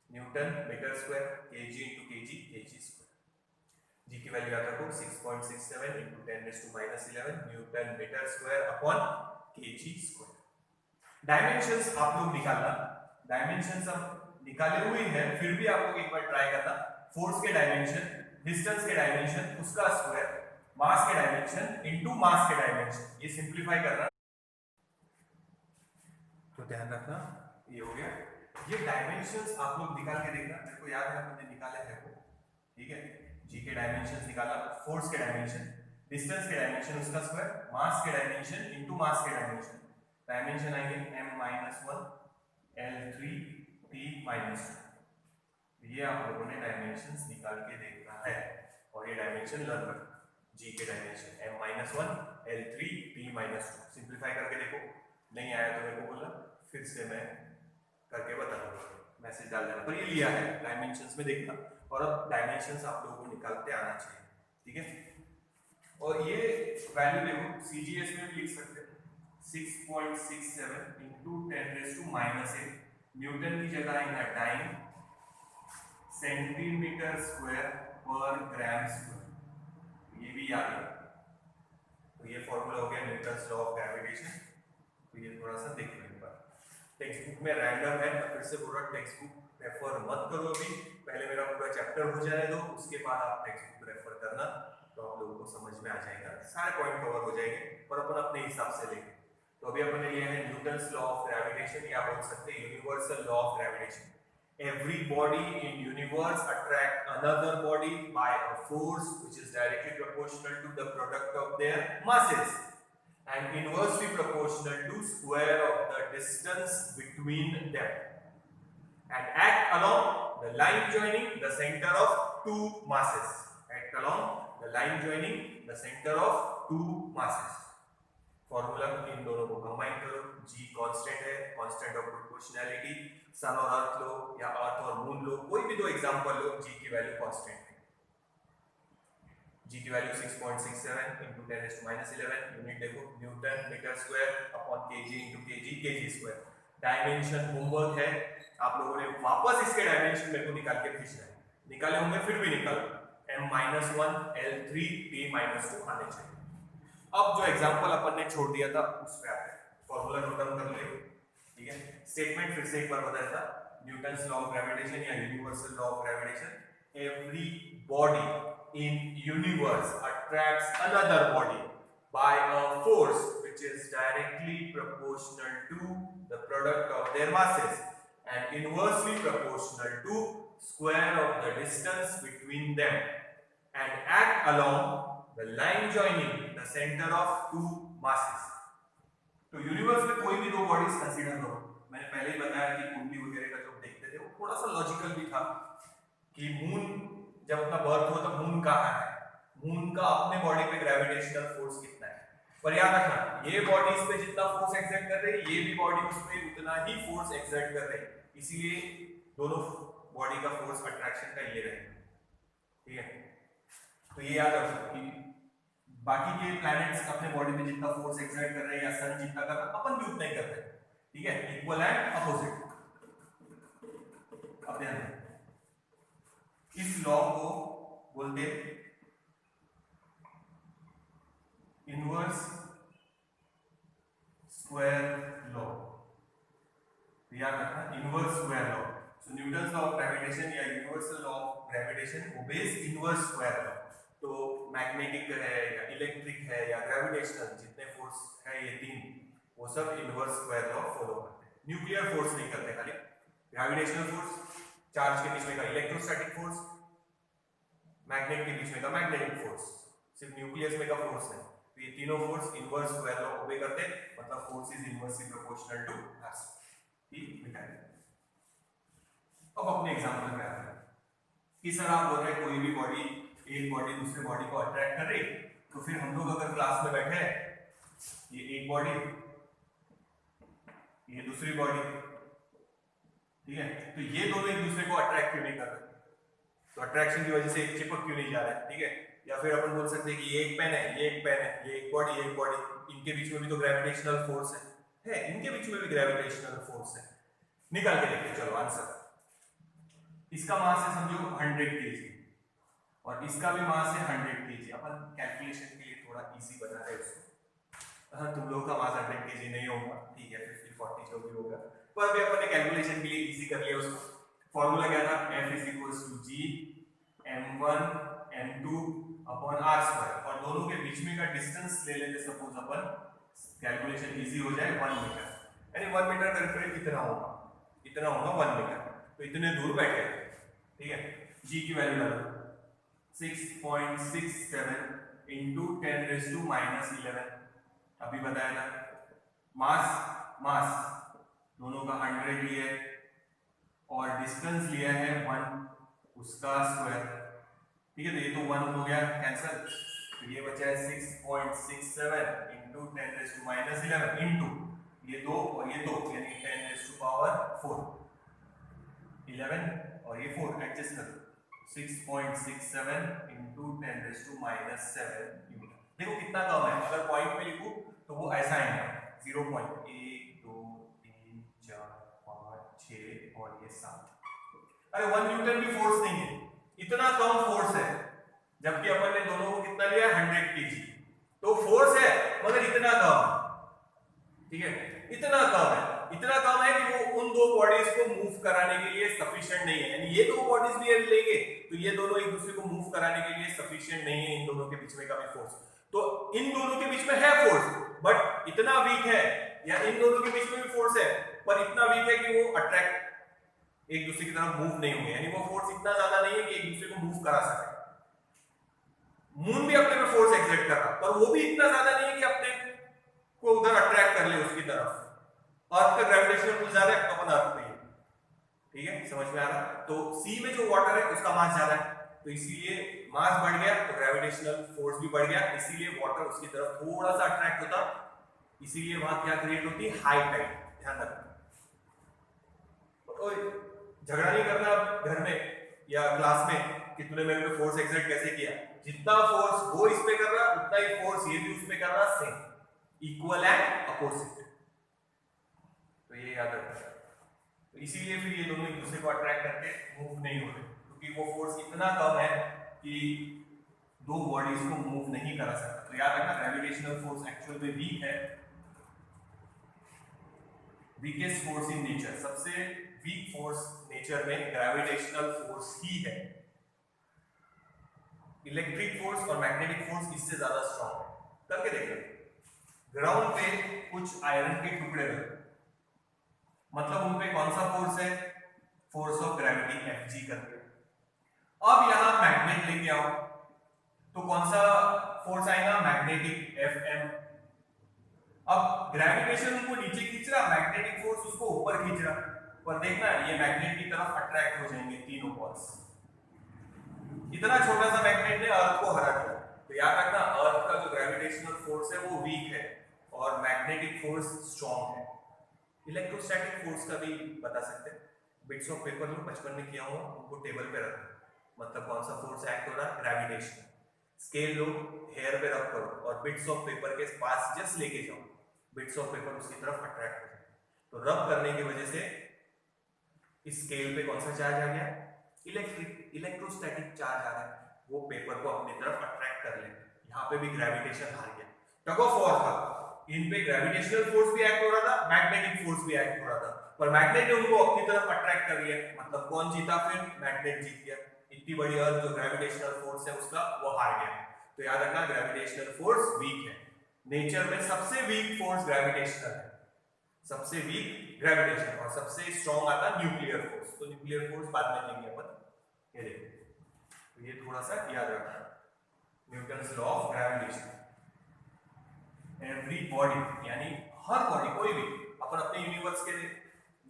newton metre square kg into kg kg square. G की वैल्यू याद रखो 6.67 into 10 raised to minus 11 newton metre square upon KG square. Dimensions आप लोग निकालना, डायमेंशंस हम निकाले हुए हैं, फिर भी आप लोग एक बार ट्राई करना। फोर्स के डायमेंशन, डिस्टेंस के डायमेंशन, उसका स्क्वायर, मास के डायमेंशन इनटू मास के डायमेंशन, ये सिंपलीफाई करना। तो ध्यान रखना, ये हो गया। ये डायमेंशंस आप लोग निकाल के देखना, मेरे को याद है हमने निकाले हैं वो, ठीक है। जी के डायमेंशंस निकाला, फोर्स के डायमेंशन, डिस्टेंस के डायमेंशन उसका स्क्वायर, मास के डायमेंशन इनटू मास के डायमेंशन। डायमेंशन आएंगे m-1 L3 T-2। ये आप लोगों ने डायमेंशंस निकाल के देखना है और ये डायमेंशन लर्न रखना। जी के dimension m-1 L3 T-2। Simplify करके देखो, नहीं आया तो मेरे को बोलना, फिर से मैं करके बता दूंगा, मैसेज डाल देना। पर ये लिया है डायमेंशंस में देखना, और अब डायमेंशंस आप लोगों को निकालते आना चाहिए, ठीक है। और ये वैल्यू देखो सीजीएस में भी लिख सकते हैं, 6.67 into 10 raised to minus 8 Newton की जगह आएगा टाइम सेंटीमीटर स्क्वायर पर ग्राम स्क्वायर, ये भी याद है। तो ये फॉर्मूला हो गया न्यूटन्स लॉ ऑफ ग्रेविटेशन। तो ये थोड़ा सा देख लो एक बार, टेक्स्ट बुक में रैंडम है, मैं फिर से बोल रहा हूँ टेक्स्ट बुक रेफर मत करो अभी, पहले मेरा पूरा चैप्टर हो जाने दो, उसके बाद आप टेक्स्ट बुक रेफर करना, तो आप लोगों को समझ में आ जाएगा, सारे पॉइंट कवर हो जाएंगे, पर अपन अपने हिसाब से लेंगे। तो अभी अपन ने लिया है न्यूटन्स लॉ ऑफ ग्रेविटेशन, या बोल सकते हैं universal law of gravitation. Every body in universe attract another body by a force which is directly proportional to the product of their masses and inversely proportional to square of the distance between them, and act along the line joining the center of two masses. Act along the line joining the center of two masses. Formula in दोनों को combine करो, जी constant है, constant of proportionality, सन और अर्थ लो या अर्थ और moon लो, कोई भी दो एग्जांपल लो, जी की वैल्यू कांस्टेंट है। जी की value 6.67 into 10 raised to minus 11 unit देखो newton metre square upon kg into kg kg square. Dimension homework है, आप लोगों ने वापस इसके डायमेंशन मेरे को निकाल के भेजना है, निकाले होंगे फिर भी निकालो, m-1 L3 T-2 आने चाहिए। अब जो एग्जांपल अपन ने छोड़ दिया था उस पे आते हैं, फॉर्मूला नोट डाउन कर ले, ठीक है। स्टेटमेंट फिर से एक बार बताया था, न्यूटन्स लॉ ऑफ ग्रेविटेशन या universal law of gravitation, every body in universe attracts another body by a force which is directly proportional to the product of their masses and inversely proportional to square of the distance between them and act along the line joining the center of two masses। तो universe में कोई भी दो bodies consider करो, मैंने पहले ही बताया कि कुंडली वगैरह का जो देखते थे वो थोड़ा सा लॉजिकल भी था कि मून जब अपना बर्थ हुआ तो मून कहाँ है, मून का अपने बॉडी पे ग्रेविटेशनल फोर्स कितना है, पर याद रखना ये बॉडी इस पे जितना फोर्स एक्सर्ट कर रही है ये भी बॉडी उस पे उतना ही फोर्स एक्सर्ट कर रही है, इसीलिए दोनों बॉडी का फोर्स अट्रैक्शन का ये रहेगा, ठीक है। तो ये याद रखो कि बाकी के प्लैनेट्स अपने बॉडी पे जितना फोर्स एक्सर्ट कर रहे हैं या सन जितना कर रहा है अपन भी उतना ही कर रहे हैं, ठीक है, इक्वल एंड अपोजिट। अब ध्यान दें, इस लॉ को बोलते इनवर्स स्क्वायर लॉ, याद रखना inverse square law. So Newton's law of gravitation या universal law of gravitation obeys inverse square law. तो मैग्नेटिक है या इलेक्ट्रिक है या ग्रेविटेशनल जितने फोर्स है ये तीन, वो सब इनवर्स स्क्वायर लॉ फॉलो करते हैं। न्यूक्लियर फोर्स नहीं करते, खाली ग्रेविटेशनल फोर्स, चार्ज के बीच में का इलेक्ट्रोस्टैटिक फोर्स, मैग्नेट के बीच में का मैग्नेटिक फोर्स, सिर्फ न्यूक्लियस में का फोर्स है। तो ये तीनों फोर्स इनवर्स स्क्वायर लॉ ओबे करते हैं, मतलब force is inversely proportional to mass. ठीक है, अब अपने एग्जांपल में आते हैं। इस तरह आप बोल रहे हैं कोई भी बॉडी, एक बॉडी दूसरे बॉडी को अट्रैक्ट कर रही, तो फिर हम लोग अगर क्लास में बैठे हैं, ये एक बॉडी, ये दूसरी बॉडी, ठीक है, तो ये दोनों एक दूसरे को अट्रैक्ट क्यों नहीं कर रहे? तो अट्रैक्शन की वजह से एक चिपक क्यों नहीं जा रहा है? ठीक है, या फिर अपन बोल सकते हैं कि ये एक पेन है, ये एक पेन है, ये एक बॉडी, ये एक बॉडी, इनके बीच में भी तो ग्रेविटेशनल फोर्स है, इनके बीच में भी ग्रेविटेशनल फोर्स है। निकाल के देखते चलो आंसर। इसका मास है समझो 100 kg और इसका भी मास है 100 kg। अपन कैलकुलेशन के लिए थोड़ा इजी बना रहे हैं उसको। हाँ, तुम लोगों का मास 100 kg नहीं होगा, ठीक है, 50-40 जो भी होगा, पर अभी अपन ने कैलकुलेशन के लिए इजी कर लिया उसको। फॉर्मूला क्या था, F = G m1 m2 upon r², और दोनों के बीच में का डिस्टेंस ले लेते सपोज अपन, कैलकुलेशन इजी हो जाए 1 मीटर, यानी 1 मीटर का करीब कितना होगा, इतना होगा 1 मीटर, तो इतने दूर बैठे, ठीक है। G की वैल्यू डालो 6.67 इंटू 10⁻⁻11, अभी बताया था। मास दोनों का 100 लिया है और डिस्टेंस लिया है 1, उसका स्क्वायर, ठीक है। तो ये तो 1 हो गया कैंसिल, तो ये बचा है 6.67 इंटू 10⁻11 इंटू ये 2 और ये 2, यानी 10⁻⁴ 11 और ये 4 एडजस्ट कर दो, 6.67 इंटू 10⁻⁷ देखो कितना कम है। अगर पॉइंट में लिखूं तो वो ऐसा है 0.1 2 3 4 5 6 और ये 7। अरे 1 न्यूटन भी फोर्स नहीं है, इतना कम फोर्स है, जबकि अपन ने दोनों को कितना लिया 100 kg, तो फोर्स है मगर इतना कम, ठीक है, इतना कम है कि वो उन दो बॉडीज को मूव कराने के लिए सफिशिएंट नहीं है। यानी ये दो बॉडीज भी लेंगे तो ये दोनों एक दूसरे को मूव कराने के लिए सफिशिएंट नहीं है, इन दोनों के बीच में का भी फोर्स। तो इन दोनों के बीच में है फोर्स, बट इतना वीक है, या इन दोनों के बीच में भी फोर्स है पर इतना वीक है कि वो अट्रैक्ट एक दूसरे की तरफ मूव नहीं होंगे, यानी वो फोर्स इतना ज्यादा नहीं है कि एक दूसरे को मूव करा सके। मून भी अपने पे फोर्स एक्सर्ट कर रहा, पर वो भी इतना ज्यादा नहीं है कि अपने को उधर अट्रैक्ट कर ले उसकी तरफ। अर्थ का ग्रेविटेशनल पुल ज्यादा है, अपन अर्थ पे है, ठीक है, समझ में आ रहा। तो सी में जो वाटर है उसका मास ज्यादा है, तो इसीलिए मास बढ़ गया तो ग्रेविटेशनल फोर्स भी बढ़ गया, इसीलिए वाटर उसकी तरफ थोड़ा सा अट्रैक्ट होता, इसीलिए वहां क्या क्रिएट होती है, हाई टाइड। ध्यान रखना, झगड़ा नहीं करना घर में या क्लास में कि तूने मेरे पे फोर्स एक्सर्ट कैसे किया, जितना फोर्स वो इस पे कर रहा उतना ही फोर्स ये भी उस पे कर रहा, सेम, इक्वल एंड अपोजिट। तो ये याद रखना। तो इसीलिए फिर ये दोनों एक दूसरे को अट्रैक्ट करके मूव नहीं हो रहे, क्योंकि वो फोर्स इतना कम है कि दो बॉडीज को मूव नहीं करा सकता। तो याद रखना, ग्रेविटेशनल फोर्स एक्चुअल में वीक है, वीकेस्ट फोर्स इन नेचर, सबसे वीक फोर्स नेचर में ग्रेविटेशनल फोर्स ही है। इलेक्ट्रिक फोर्स और मैग्नेटिक फोर्स इससे ज्यादा स्ट्रॉन्ग है। करके देखो, ग्राउंड पे कुछ आयरन के टुकड़े रखे, मतलब उन पे कौन सा फोर्स है, फोर्स ऑफ ग्रेविटी Fg करके। अब यहां मैग्नेट लेके आओ तो कौन सा फोर्स आएगा, मैग्नेटिक Fm। अब ग्रेविटेशन उनको नीचे खींच रहा, मैग्नेटिक फोर्स उसको ऊपर खींच रहा, पर देखना ये मैग्नेट की तरफ अट्रैक्ट हो जाएंगे तीनों पोल्स। इतना छोटा सा मैग्नेट ने अर्थ को हरा दिया, तो याद रखना अर्थ का जो ग्रेविटेशनल फोर्स है वो वीक है और मैग्नेटिक फोर्स स्ट्रॉन्ग है। इलेक्ट्रोस्टैटिक फोर्स का भी बता सकते हैं, बिट्स ऑफ पेपर में बचपन में किया हुआ, उनको टेबल पे रखो, मतलब कौन सा फोर्स एक्ट हो रहा है, ग्रेविटेशन। स्केल लो, हेयर पे रख करो और बिट्स ऑफ पेपर के पास जस्ट लेके जाओ, बिट्स ऑफ पेपर उसकी तरफ अट्रैक्ट हो जाए। तो रब करने की वजह से इस स्केल पे कौन सा चार्ज आ गया, इलेक्ट्रोस्टैटिक चार्ज आ रहा है, वो पेपर को अपनी तरफ अट्रैक्ट कर ले। यहाँ पे भी ग्रेविटेशन हार गया, टग ऑफ वॉर था, इन पे ग्रेविटेशनल फोर्स भी एक्ट हो रहा था, मैग्नेटिक फोर्स भी एक्ट हो रहा था, पर मैग्नेट ने उनको अपनी तरफ अट्रैक्ट कर लिया, मतलब कौन जीता, फिर मैग्नेट जीत गया। इतनी बड़ी अर्थ जो ग्रेविटेशनल फोर्स है उसका वो हार गया। तो याद रखना ग्रेविटेशनल फोर्स वीक है, नेचर में सबसे वीक फोर्स ग्रेविटेशनल है, सबसे वीक ग्रेविटेशन, और सबसे स्ट्रॉन्ग आता न्यूक्लियर फोर्स। तो न्यूक्लियर फोर्स बाद में लेंगे अपन, ये देखो, तो ये थोड़ा सा याद रखना, Newton's law of gravitation. Every body, यानी हर बॉडी, कोई भी, अपन अपने यूनिवर्स के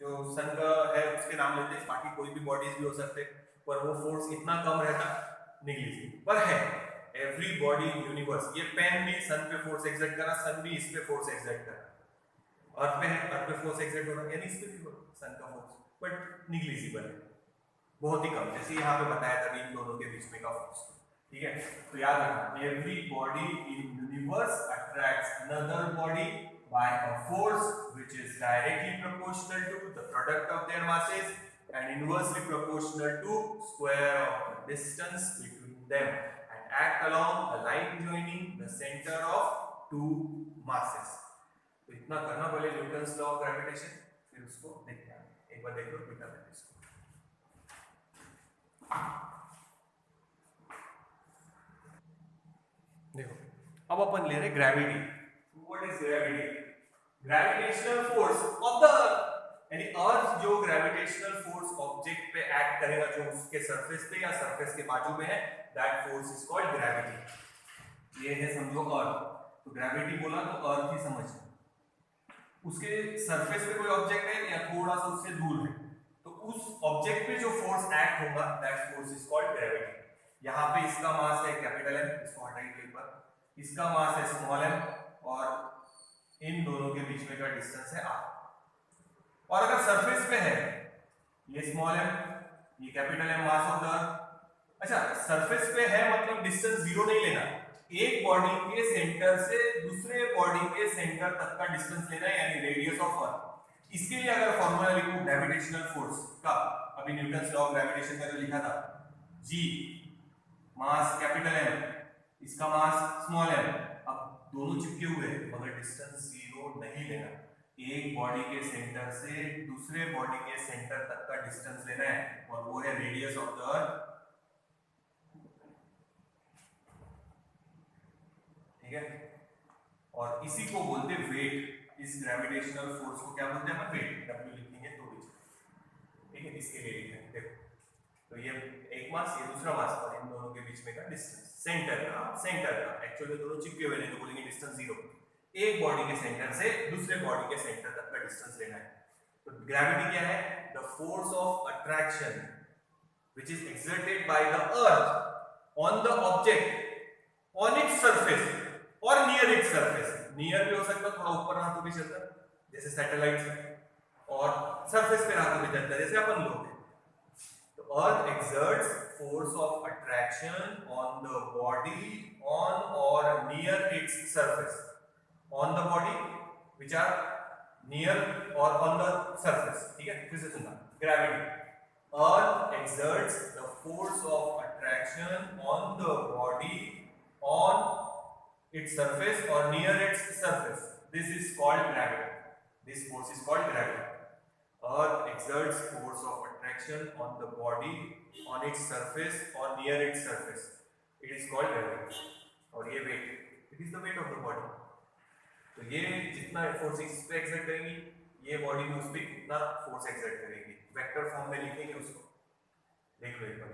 जो सन का है उसके नाम लेते हैं, बाकी कोई भी बॉडीज भी हो सकते, पर वो फोर्स इतना कम रहता, निगलिजिबल, पर है एवरी बॉडी यूनिवर्स। ये पेन भी सन पे फोर्स एक्सर्ट कर रहा, सन भी इस पे फोर्स एक्सर्ट कर रहा, अर्थ पे है, अर्थ पे फोर्स एक्सर्ट हो रहा है, यानी इस पे भी सन का फोर्स, बट निगलिजिबल है, बहुत ही कम, जैसे यहाँ पे बताया था इन दोनों के बीच में का फोर्स। ठीक है, तो याद रखना every body in universe attracts another body by a force which is directly proportional to the product of their masses and inversely proportional to square of the distance between them and act along a line joining the center of two masses. तो इतना करना पहले Newton's law of gravitation, फिर उसको देखते हैं। एक बार देख लो बेटा मैंने इसको देखो, अब अपन ले रहे gravity. What is gravity? Gravitational force of the अर्थ, यानी अर्थ जो ग्रेविटेशनल फोर्स ऑब्जेक्ट पे एक्ट करेगा जो उसके सरफेस पे या सरफेस के बाजू में है, that force is called gravity. ये है समझो अर्थ, तो ग्रेविटी बोला तो अर्थ ही समझ, उसके सरफेस पे कोई ऑब्जेक्ट है या थोड़ा सा उससे दूर है, तो उस ऑब्जेक्ट पे जो फोर्स एक्ट होगा that force is called gravity. यहाँ पे इसका मास है कैपिटल M, इसको हटाइए एक बार, इसका मास है स्मॉल m और इन दोनों के बीच में का डिस्टेंस है r। और अगर सरफेस पे है ये स्मॉल m, ये capital M mass of the अर्थ। अच्छा, सरफेस पे है मतलब डिस्टेंस जीरो नहीं लेना, एक बॉडी के सेंटर से दूसरे बॉडी के सेंटर तक का डिस्टेंस लेना है, यानी रेडियस ऑफ अर्थ। इसके लिए अगर फॉर्मूला लिखूं ग्रेविटेशनल फोर्स का, अभी न्यूटन्स लॉ ऑफ ग्रेविटेशन का जो लिखा था, G मास कैपिटल M, इसका मास स्मॉल m, अब दोनों चिपके हुए हैं मगर डिस्टेंस जीरो नहीं लेना, एक बॉडी के सेंटर से दूसरे बॉडी के सेंटर तक का डिस्टेंस लेना है और वो है रेडियस ऑफ द अर्थ। ठीक है, और इसी को बोलते हैं वेट। इस ग्रेविटेशनल फोर्स को क्या बोलते हैं अपन? वेट। W लिखेंगे तो भी, ठीक है, इसके लिए लिखेंगे। देखो, तो ये एक मास, ये दूसरा मास, और इन दोनों के बीच में का डिस्टेंस सेंटर का एक्चुअली दोनों चिपके हुए नहीं तो बोलेंगे डिस्टेंस जीरो। एक बॉडी के सेंटर से दूसरे बॉडी के सेंटर तक का डिस्टेंस लेना है। तो ग्रेविटी क्या है? The force of attraction which is exerted by the earth on the object on its surface और नियर इट्स सरफेस। नियर भी हो सकता है, थोड़ा ऊपर रहा तो भी चलता है जैसे सैटेलाइट्स है, और सरफेस पे रहा तो भी चलता है जैसे अपन लोग हैं। तो अर्थ exerts force of attraction on the body on or near its surface, on the body which are near or on the surface। ठीक है, फिर से सुनना, gravity earth exerts the force of attraction on the body on its surface or near its surface, this is called gravity, this force is called gravity। earth exerts force of attraction on the body on its surface or near its surface, it is called gravity। और ये weight, it is the weight of the body। तो ये जितना force इस पे exert करेंगी, ये body में उस पे कितना फोर्स एक्सर्ट करेगी, वेक्टर फॉर्म में लिखेंगे उसको, देख लो एक बार।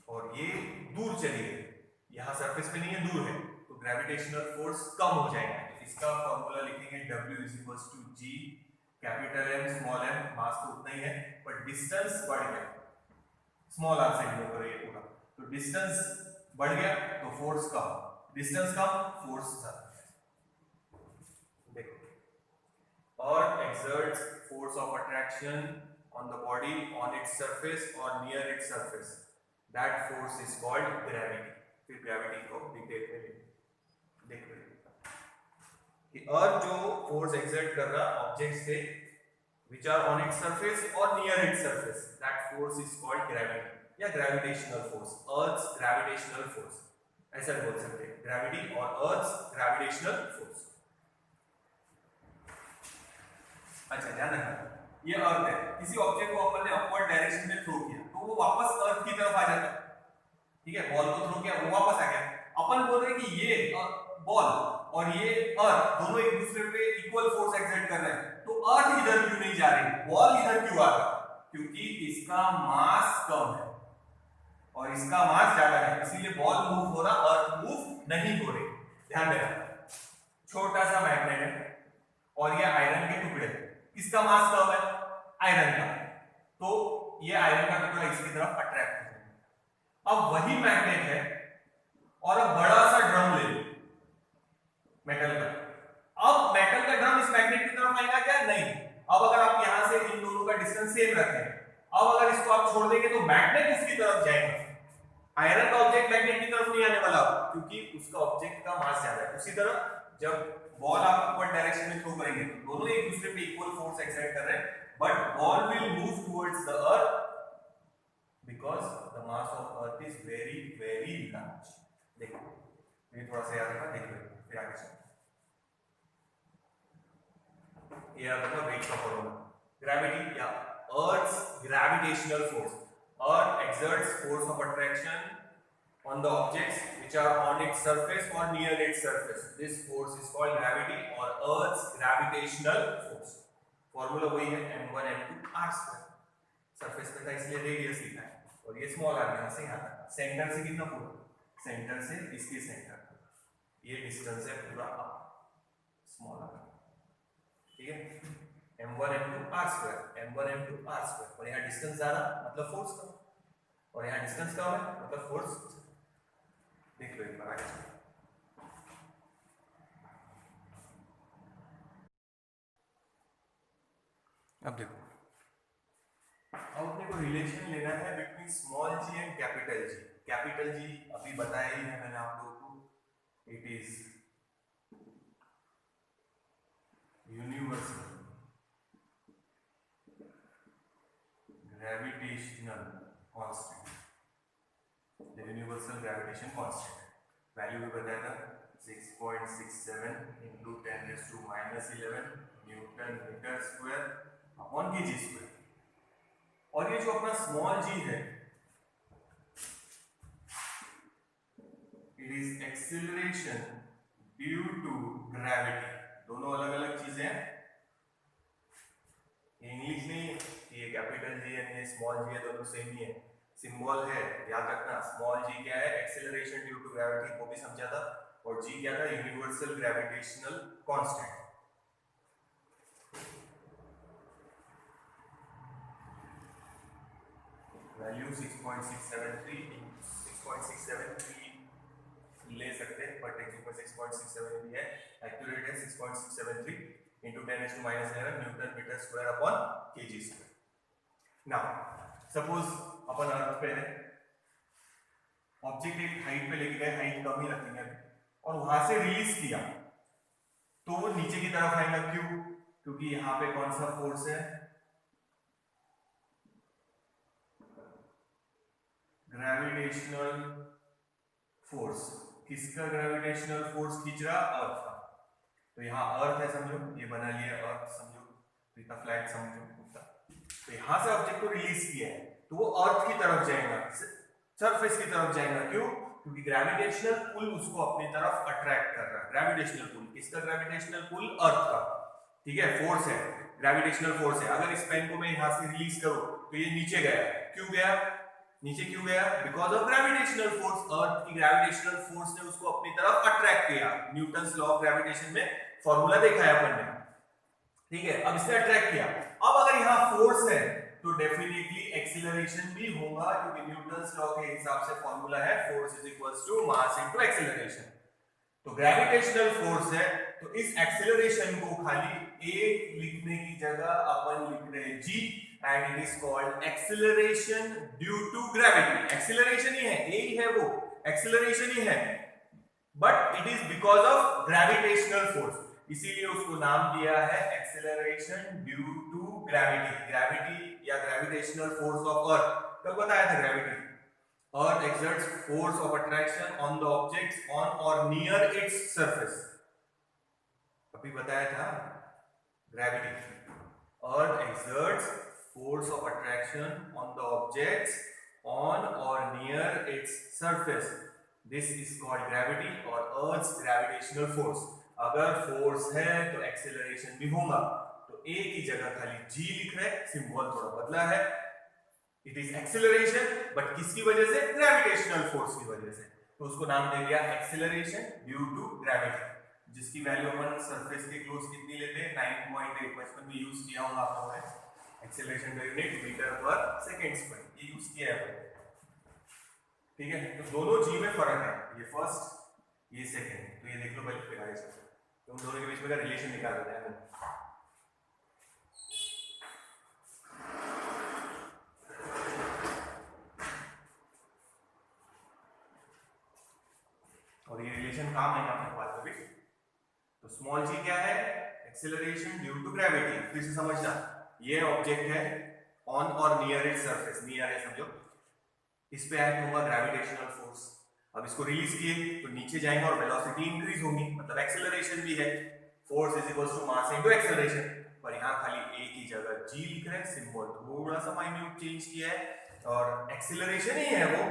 और ये दूर चली गई, यहाँ सरफेस पे नहीं है, दूर है, तो ग्रेविटेशनल फोर्स कम हो जाएगा। इसका फॉर्मूला लिखेंगे W = G capital M small m, मास तो उतना ही है पर डिस्टेंस बढ़ गया, स्मॉल r से इग्नोर करिए पूरा, तो डिस्टेंस बढ़ गया तो फोर्स कम, डिस्टेंस कम फोर्स ज्यादा। देखो, earth exerts force of attraction on the body on its surface और near its surface, that force is called gravity. फिर ग्रेविटी को डिटेल में देख लो कि अर्थ जो फोर्स एक्सर्ट कर रहा ऑब्जेक्ट्स पे which are on its surface or near its surface, that force is called gravity या gravitational force, earth's gravitational force, ऐसा बोल सकते हैं, gravity और earth's gravitational force। अच्छा, ध्यान रखना, ये अर्थ है, किसी ऑब्जेक्ट को अपन ने अपवर्ड डायरेक्शन में थ्रो किया तो वो वापस अर्थ की तरफ आ जाता है। ठीक है, बॉल को थ्रो किया वो वापस आ गया, अपन बोल रहे हैं कि ये बॉल और ये अर्थ दोनों एक दूसरे पे इक्वल फोर्स एक्सर्ट कर रहे हैं, तो अर्थ इधर क्यों नहीं जा रही, बॉल इधर क्यों आ रहा? क्योंकि इसका मास कम है और इसका मास ज्यादा है, इसीलिए बॉल मूव हो रहा, अर्थ मूव नहीं हो रही। ध्यान देना, छोटा सा मैग्नेट है और ये आयरन के टुकड़े, किसका मास कम है? आयरन का, तो ये आयरन का टुकड़ा इसकी तरफ अट्रैक्ट हो जाएगा। अब वही मैग्नेट है और अब बड़ा सा ड्रम ले लो मेटल का, अब मेटल का ड्रम इस मैग्नेट की तरफ आएगा क्या? नहीं। अब अगर आप यहां से इन दोनों का डिस्टेंस सेम रखें, अब अगर इसको आप छोड़ देंगे तो मैग्नेट उसकी तरफ जाएगा। आयरन का ऑब्जेक्ट मैग्नेट की तरफ नहीं आने वाला, क्योंकि उसका ऑब्जेक्ट का मास ज्यादा है। उसी तरह जब बॉल आप ऊपर डायरेक्शन में थ्रो करेंगे तो दोनों एक दूसरे पे इक्वल फोर्स एक्सर्ट कर रहे हैं, but ball will move towards the earth because the mass of earth is very very large. देखो ये थोड़ा सा याद रखना, देख लो फिर आगे चलो। ये आपका वेट का फॉर्मूला, ग्रेविटी या earth's gravitational force. Earth exerts force of attraction on the objects which are on its surface or near its surface. This force is called gravity or Earth's gravitational force. Formula वही है m1 m2 r square। Surface पे था इसलिए radius लिखा है, और ये small r यहाँ से यहाँ तक। सेंटर से कितना पूरा, सेंटर से इसके सेंटर तक ये डिस्टेंस है पूरा स्मॉल r, ठीक है। m1 m2 r square, m1 m2 r square, और यहाँ डिस्टेंस ज्यादा मतलब फोर्स कम, और यहाँ डिस्टेंस कम है मतलब फोर्स। देख लो एक बार आगे। अब देखो, अब अपने को रिलेशन लेना है between small ji and capital G. Capital G अभी बताया ही है मैंने आप लोगों को, it is universal gravitational constant, universal gravitation constant. Value भी बताया था 6.67 into 10⁻⁻11 newton metre square upon KG square. और ये जो अपना स्मॉल जी है, it is acceleration due to gravity. दोनों अलग अलग चीजें हैं, इंग्लिश में ये कैपिटल जी है, ये स्मॉल जी है, दोनों सेम ही है। सिंबल है, याद रखना। स्मॉल जी क्या है, एक्सीलरेशन ड्यू टू ग्रेविटी, वो भी समझा था। और जी क्या था, यूनिवर्सल ग्रेविटेशनल कांस्टेंट। वैल्यू 6.673 ले सकते हैं, बट एक्चुअली 6.67 भी है, एक्यूरेट है। 6.673 into 10⁻⁻11 newton metre square upon KG square. Now suppose अपन अर्थ पे है, ऑब्जेक्ट एक हाइट पे लेके गए, हाइट कम ही रखेंगे और वहां से रिलीज किया तो वो नीचे की तरफ आएगा। क्यों? क्योंकि यहाँ पे कौन सा फोर्स है, ग्रेविटेशनल फोर्स। किसका ग्रेविटेशनल फोर्स खींच रहा, अर्थ का। तो यहाँ अर्थ है समझो, ये बना लिया अर्थ समझो, तो इतना फ्लैट समझो। तो यहाँ से ऑब्जेक्ट को रिलीज किया है तो वो अर्थ की तरफ जाएगा, सरफेस की तरफ जाएगा। क्यों? क्योंकि ग्रेविटेशनल पुल उसको अपनी तरफ अट्रैक्ट कर रहा है। ग्रेविटेशनल पुल किसका, ग्रेविटेशनल पुल अर्थ का, ठीक है। फोर्स है, ग्रेविटेशनल फोर्स है। अगर इस पेन को मैं यहाँ से रिलीज करूं तो ये नीचे गया। क्यों गया, नीचे क्यों गया? Because of gravitational force. Earth की ग्रेविटेशनल फोर्स ने उसको अपनी तरफ अट्रैक्ट किया। न्यूटन्स लॉ ऑफ ग्रेविटेशन में फॉर्मूला देखा है अपन ने, ठीक है। अब इसने अट्रैक्ट किया। अब अगर यहाँ फोर्स है तो डेफिनेटली एक्सीलरेशन भी होगा, क्योंकि न्यूटन्स लॉ के हिसाब से फॉर्मूला है force is equals to mass into acceleration. तो ग्रेविटेशनल फोर्स है, तो इस एक्सीलरेशन को खाली ए लिखने की जगह अपन लिख रहे हैं G, and it is called acceleration due to gravity. Acceleration ही है, ए ही है, वो एक्सीलरेशन ही है, but it is because of gravitational force, इसीलिए उसको नाम दिया है acceleration due to gravity. Gravity या ग्रेविटेशनल फोर्स ऑफ अर्थ कब बताया था? Gravity. Earth exerts force of attraction on the objects on or near its surface, अभी बताया था gravity. Earth exerts force of attraction on the objects on or near its surface, this is called gravity or Earth's gravitational force। अगर force है तो acceleration भी होगा, तो ए की जगह खाली जी लिख रहे, सिंबल थोड़ा बदला है। इट इज एक्सेलरेशन, बट किसकी वजह से? ग्रेविटेशनल फोर्स की वजह से, तो उसको नाम दे दिया एक्सेलरेशन ड्यू टू ग्रेविटी, जिसकी वैल्यू अपन सरफेस के क्लोज कितनी लेते हैं? 9.8। बचपन में यूज किया होगा आप लोगों ने। एक्सेलरेशन का यूनिट मीटर पर सेकंड स्क्वायर, ये यूज किया है, ठीक है। तो दोनों जी में फर्क है, ये फर्स्ट, ये सेकंड, तो ये देख लो पहले, फिर आगे चलते हैं। तो उन दोनों के बीच में का रिलेशन निकाल देते हैं। और ये रिलेशन काम है अपने पास में भी। तो स्मॉल जी क्या है, एक्सेलरेशन ड्यू टू ग्रेविटी। फिर से समझना, ये ऑब्जेक्ट है ऑन और नियर इट्स सरफेस, नियर है समझो, इस पे एक्ट होगा ग्रेविटेशनल फोर्स। अब इसको रिलीज किए तो नीचे जाएंगे और वेलोसिटी इंक्रीज होगी, मतलब एक्सेलरेशन भी है। Force is equals to mass into acceleration. पर यहाँ खाली एक ही जगह जी लिख रहे हैं, सिंबल थोड़ा सा माइन्यूट चेंज किया है, और एक्सेलरेशन ही है वो,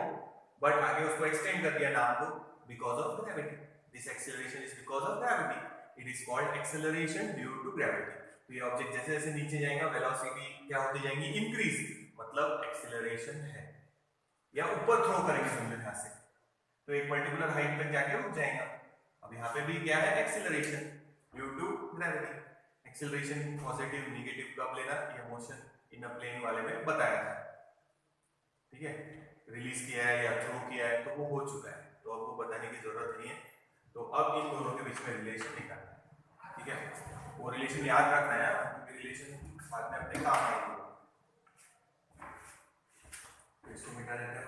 बट आगे उसको एक्सटेंड कर दिया नाम को, because of gravity. This acceleration is because of gravity, it is called acceleration due to gravity. तो ये ऑब्जेक्ट जैसे जैसे नीचे जाएगा वेलोसिटी क्या होती जाएंगी, इंक्रीज, मतलब एक्सेलरेशन है, या ऊपर थ्रो करेंगे समझो यहाँ से, तो एक पर्टिकुलर हाइट तक जाके रुक जाएगा। अब यहाँ पे भी क्या है, acceleration due to gravity. Acceleration positive negative कब लेना, ये मोशन इन अ प्लेन वाले में बताया था, ठीक है। रिलीज किया है या थ्रो किया है तो वो हो चुका है, तो आपको बताने की जरूरत नहीं है। तो अब इन दोनों के बीच में रिलेशन निकालना है, ठीक है। वो रिलेशन याद रखना है, क्योंकि रिलेशन बाद में अपने काम आएगी। इसको मिटा देते हैं।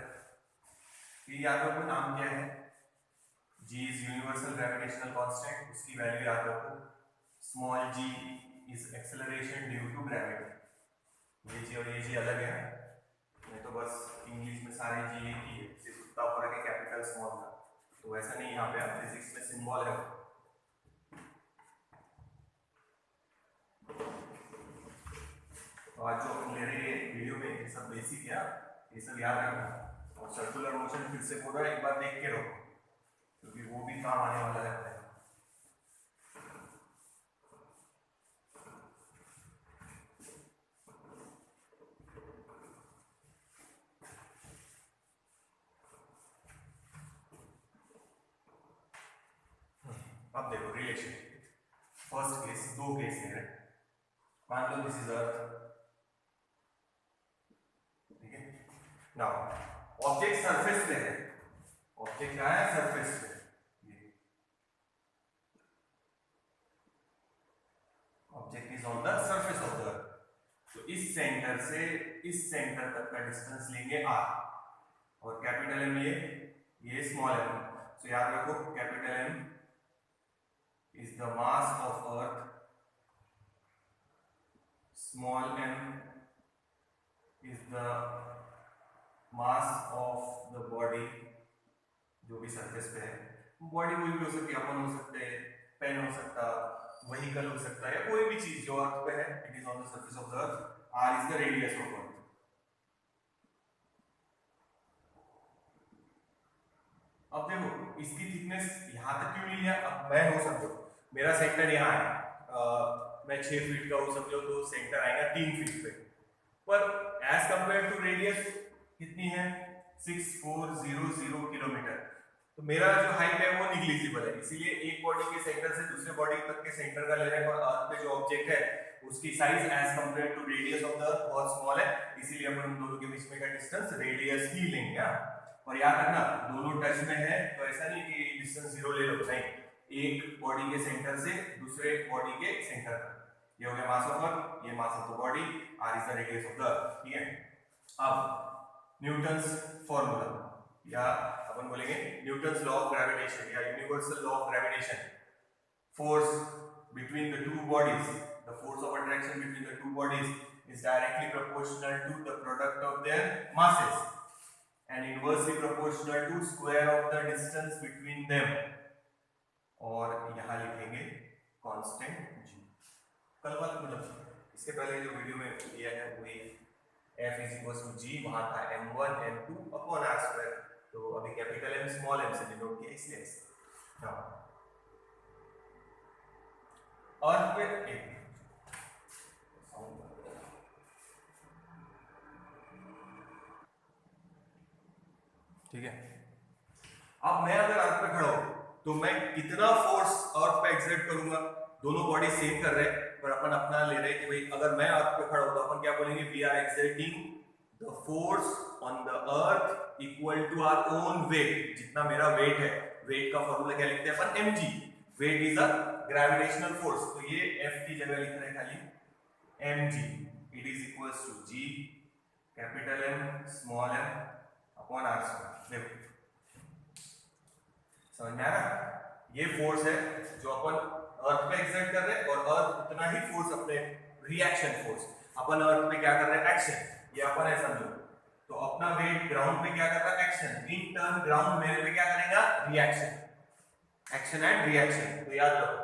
फिर याद रखो नाम क्या है, G is universal gravitational constant, उसकी वैल्यू याद रखो। Small g is acceleration due to gravity. ये g और ये g अलग है, नहीं तो बस इंग्लिश में सारे g एक ही है, सिर्फ उतना फर्क है कैपिटल स्मॉल का, तो वैसा नहीं, यहाँ पे फिजिक्स में सिंबल है। तो आज जो हम ले रहे हैं वीडियो में ये सब बेसिक है, ये सब याद रखना। और सर्कुलर मोशन फिर से पूरा एक बार देख के रखो, क्योंकि वो भी काम आने वाला है। अब देखो रिलेशन, फर्स्ट केस, दो केस है, मान लो दिस इज अर्थ, ठीक है। नाउ ऑब्जेक्ट सरफेस पे है, ऑब्जेक्ट क्या है, सरफेस पे, object is on the surface of the अर्थ। तो इस सेंटर से इस सेंटर तक का डिस्टेंस लेंगे r, और कैपिटल M ये स्मॉल m। सो याद रखो capital M is the mass of earth, small m is the mass of the body, जो भी सरफेस पे है। बॉडी कोई भी हो सकती है, अपन हो सकते हैं, पेन हो सकता, व्हीकल हो सकता है, या कोई भी चीज जो अर्थ पे है, it is on the surface of the earth. r is the radius of earth। अब देखो इसकी थिकनेस यहां तक क्यों ली है, अब मैं हो समझो मेरा सेंटर यहाँ है, मैं 6 फीट का हूँ समझो, तो सेंटर आएगा 3 फीट पे, पर एज कंपेयर टू रेडियस कितनी है, 6400 किलोमीटर। तो मेरा जो हाइट है वो निग्लिजिबल है, इसीलिए एक बॉडी के सेंटर से दूसरे बॉडी तक के सेंटर का ले रहे हैं, और अर्थ पे जो ऑब्जेक्ट है उसकी size as compared to radius of the earth बहुत स्मॉल है, इसीलिए हम उन दोनों के बीच में का डिस्टेंस रेडियस ही लेंगे। और याद रखना दोनों टच में है, तो ऐसा नहीं कि डिस्टेंस 0 ले लो, नहीं, एक बॉडी के सेंटर से दूसरे बॉडी के सेंटर तक, ये हो गया मास ऑफ अर्थ, ये mass of the body, r is the radius of the earth, ठीक है। अब न्यूटन्स फॉर्मूला, या अपन बोलेंगे न्यूटन्स लॉ ऑफ ग्रेविटेशन या universal law of gravitation. Force between the two bodies, the force of attraction between the two bodies is directly proportional to the product of their masses and inversely proportional to square of the distance between them। और यहाँ लिखेंगे constant g। कल बात मतलब इसके पहले जो video में दिया है वही f is equal to g, वहां था m1 m2 upon r square, तो अभी कैपिटल M स्मॉल m से डिनोट किया इसलिए ऐसे। हाँ, और फिर एक ठीक है। अब मैं अगर अर्थ पे खड़ा हूं तो मैं कितना फोर्स अर्थ पे एक्सर्ट करूंगा, दोनों बॉडी सेम कर रहे हैं, पर अपन अपना ले रहे हैं कि भाई अगर मैं अर्थ पे खड़ा हूं तो अपन क्या बोलेंगे, we are exerting the force on the earth equal to our own weight. जितना मेरा वेट है, वेट का फॉर्मूला क्या लिखते हैं अपन, mg, weight is a gravitational force, तो ये f की जगह लिख रहे हैं खाली mg, it is equals to g capital M small m upon r square. देखो समझ में आ रहा है? ये फोर्स है जो अपन अर्थ पे एक्सर्ट कर रहे हैं और अर्थ उतना ही फोर्स अपने रिएक्शन फोर्स, अपन अर्थ पे क्या कर रहे हैं? एक्शन। ये अपन है समझो, तो अपना वेट ग्राउंड पे क्या कर रहा है? एक्शन। इन टर्न ग्राउंड मेरे पे क्या करेगा? रिएक्शन। एक्शन एंड रिएक्शन, तो याद रखो।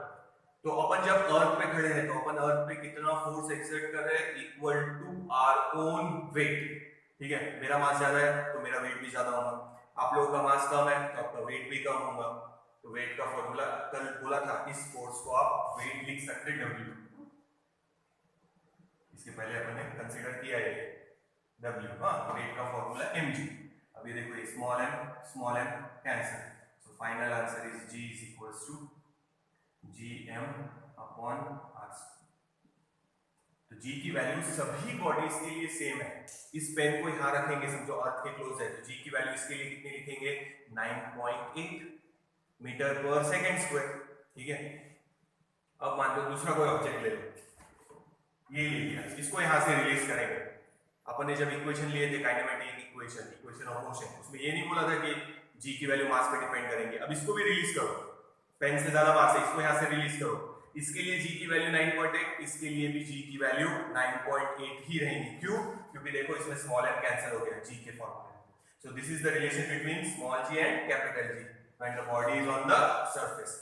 तो अपन जब अर्थ पे खड़े हैं तो अपन अर्थ पे कितना फोर्स एक्सर्ट कर रहे हैं? Equal to our own weight. ठीक है, मेरा मास ज्यादा है तो मेरा वेट भी ज्यादा होगा, आप लोगों का मास कम है तो आपका वेट भी कम होगा। तो वेट का फॉर्मूला कल बोला था, इस फोर्स को आप वेट लिख सकते हैं W। इसके पहले अपन ने कंसीडर किया है W। हाँ, वेट का फॉर्मूला mg। अभी देखो ये small m cancel, so final answer is G is equals to Gm upon r। तो G की वैल्यू सभी बॉडीज के लिए सेम है। इस पेन को यहां रखेंगे, समझो अर्थ के क्लोज है, तो G की वैल्यू इसके लिए कितनी लिखेंगे? 9.8 मीटर पर सेकेंड स्क्वायर। ठीक है, अब मान लो दूसरा कोई ऑब्जेक्ट ले लो, ये ले लिया, इसको यहां से रिलीज करेंगे। अपन ने जब इक्वेशन लिए थे काइनेमेटिक इक्वेशन ऑफ मोशन, उसमें ये नहीं बोला था कि G की वैल्यू मास पे डिपेंड करेंगे। अब इसको भी रिलीज करो, पेन से ज्यादा मास है, इसको यहां से रिलीज करो। इसके लिए G की वैल्यू 9.8, इसके लिए भी G की वैल्यू 9.8 ही रहेगी। क्यों? क्योंकि देखो इसमें स्मॉल m कैंसिल हो गया G के फॉर्मूले। So this is the relation between small g and capital G when the body is on the surface.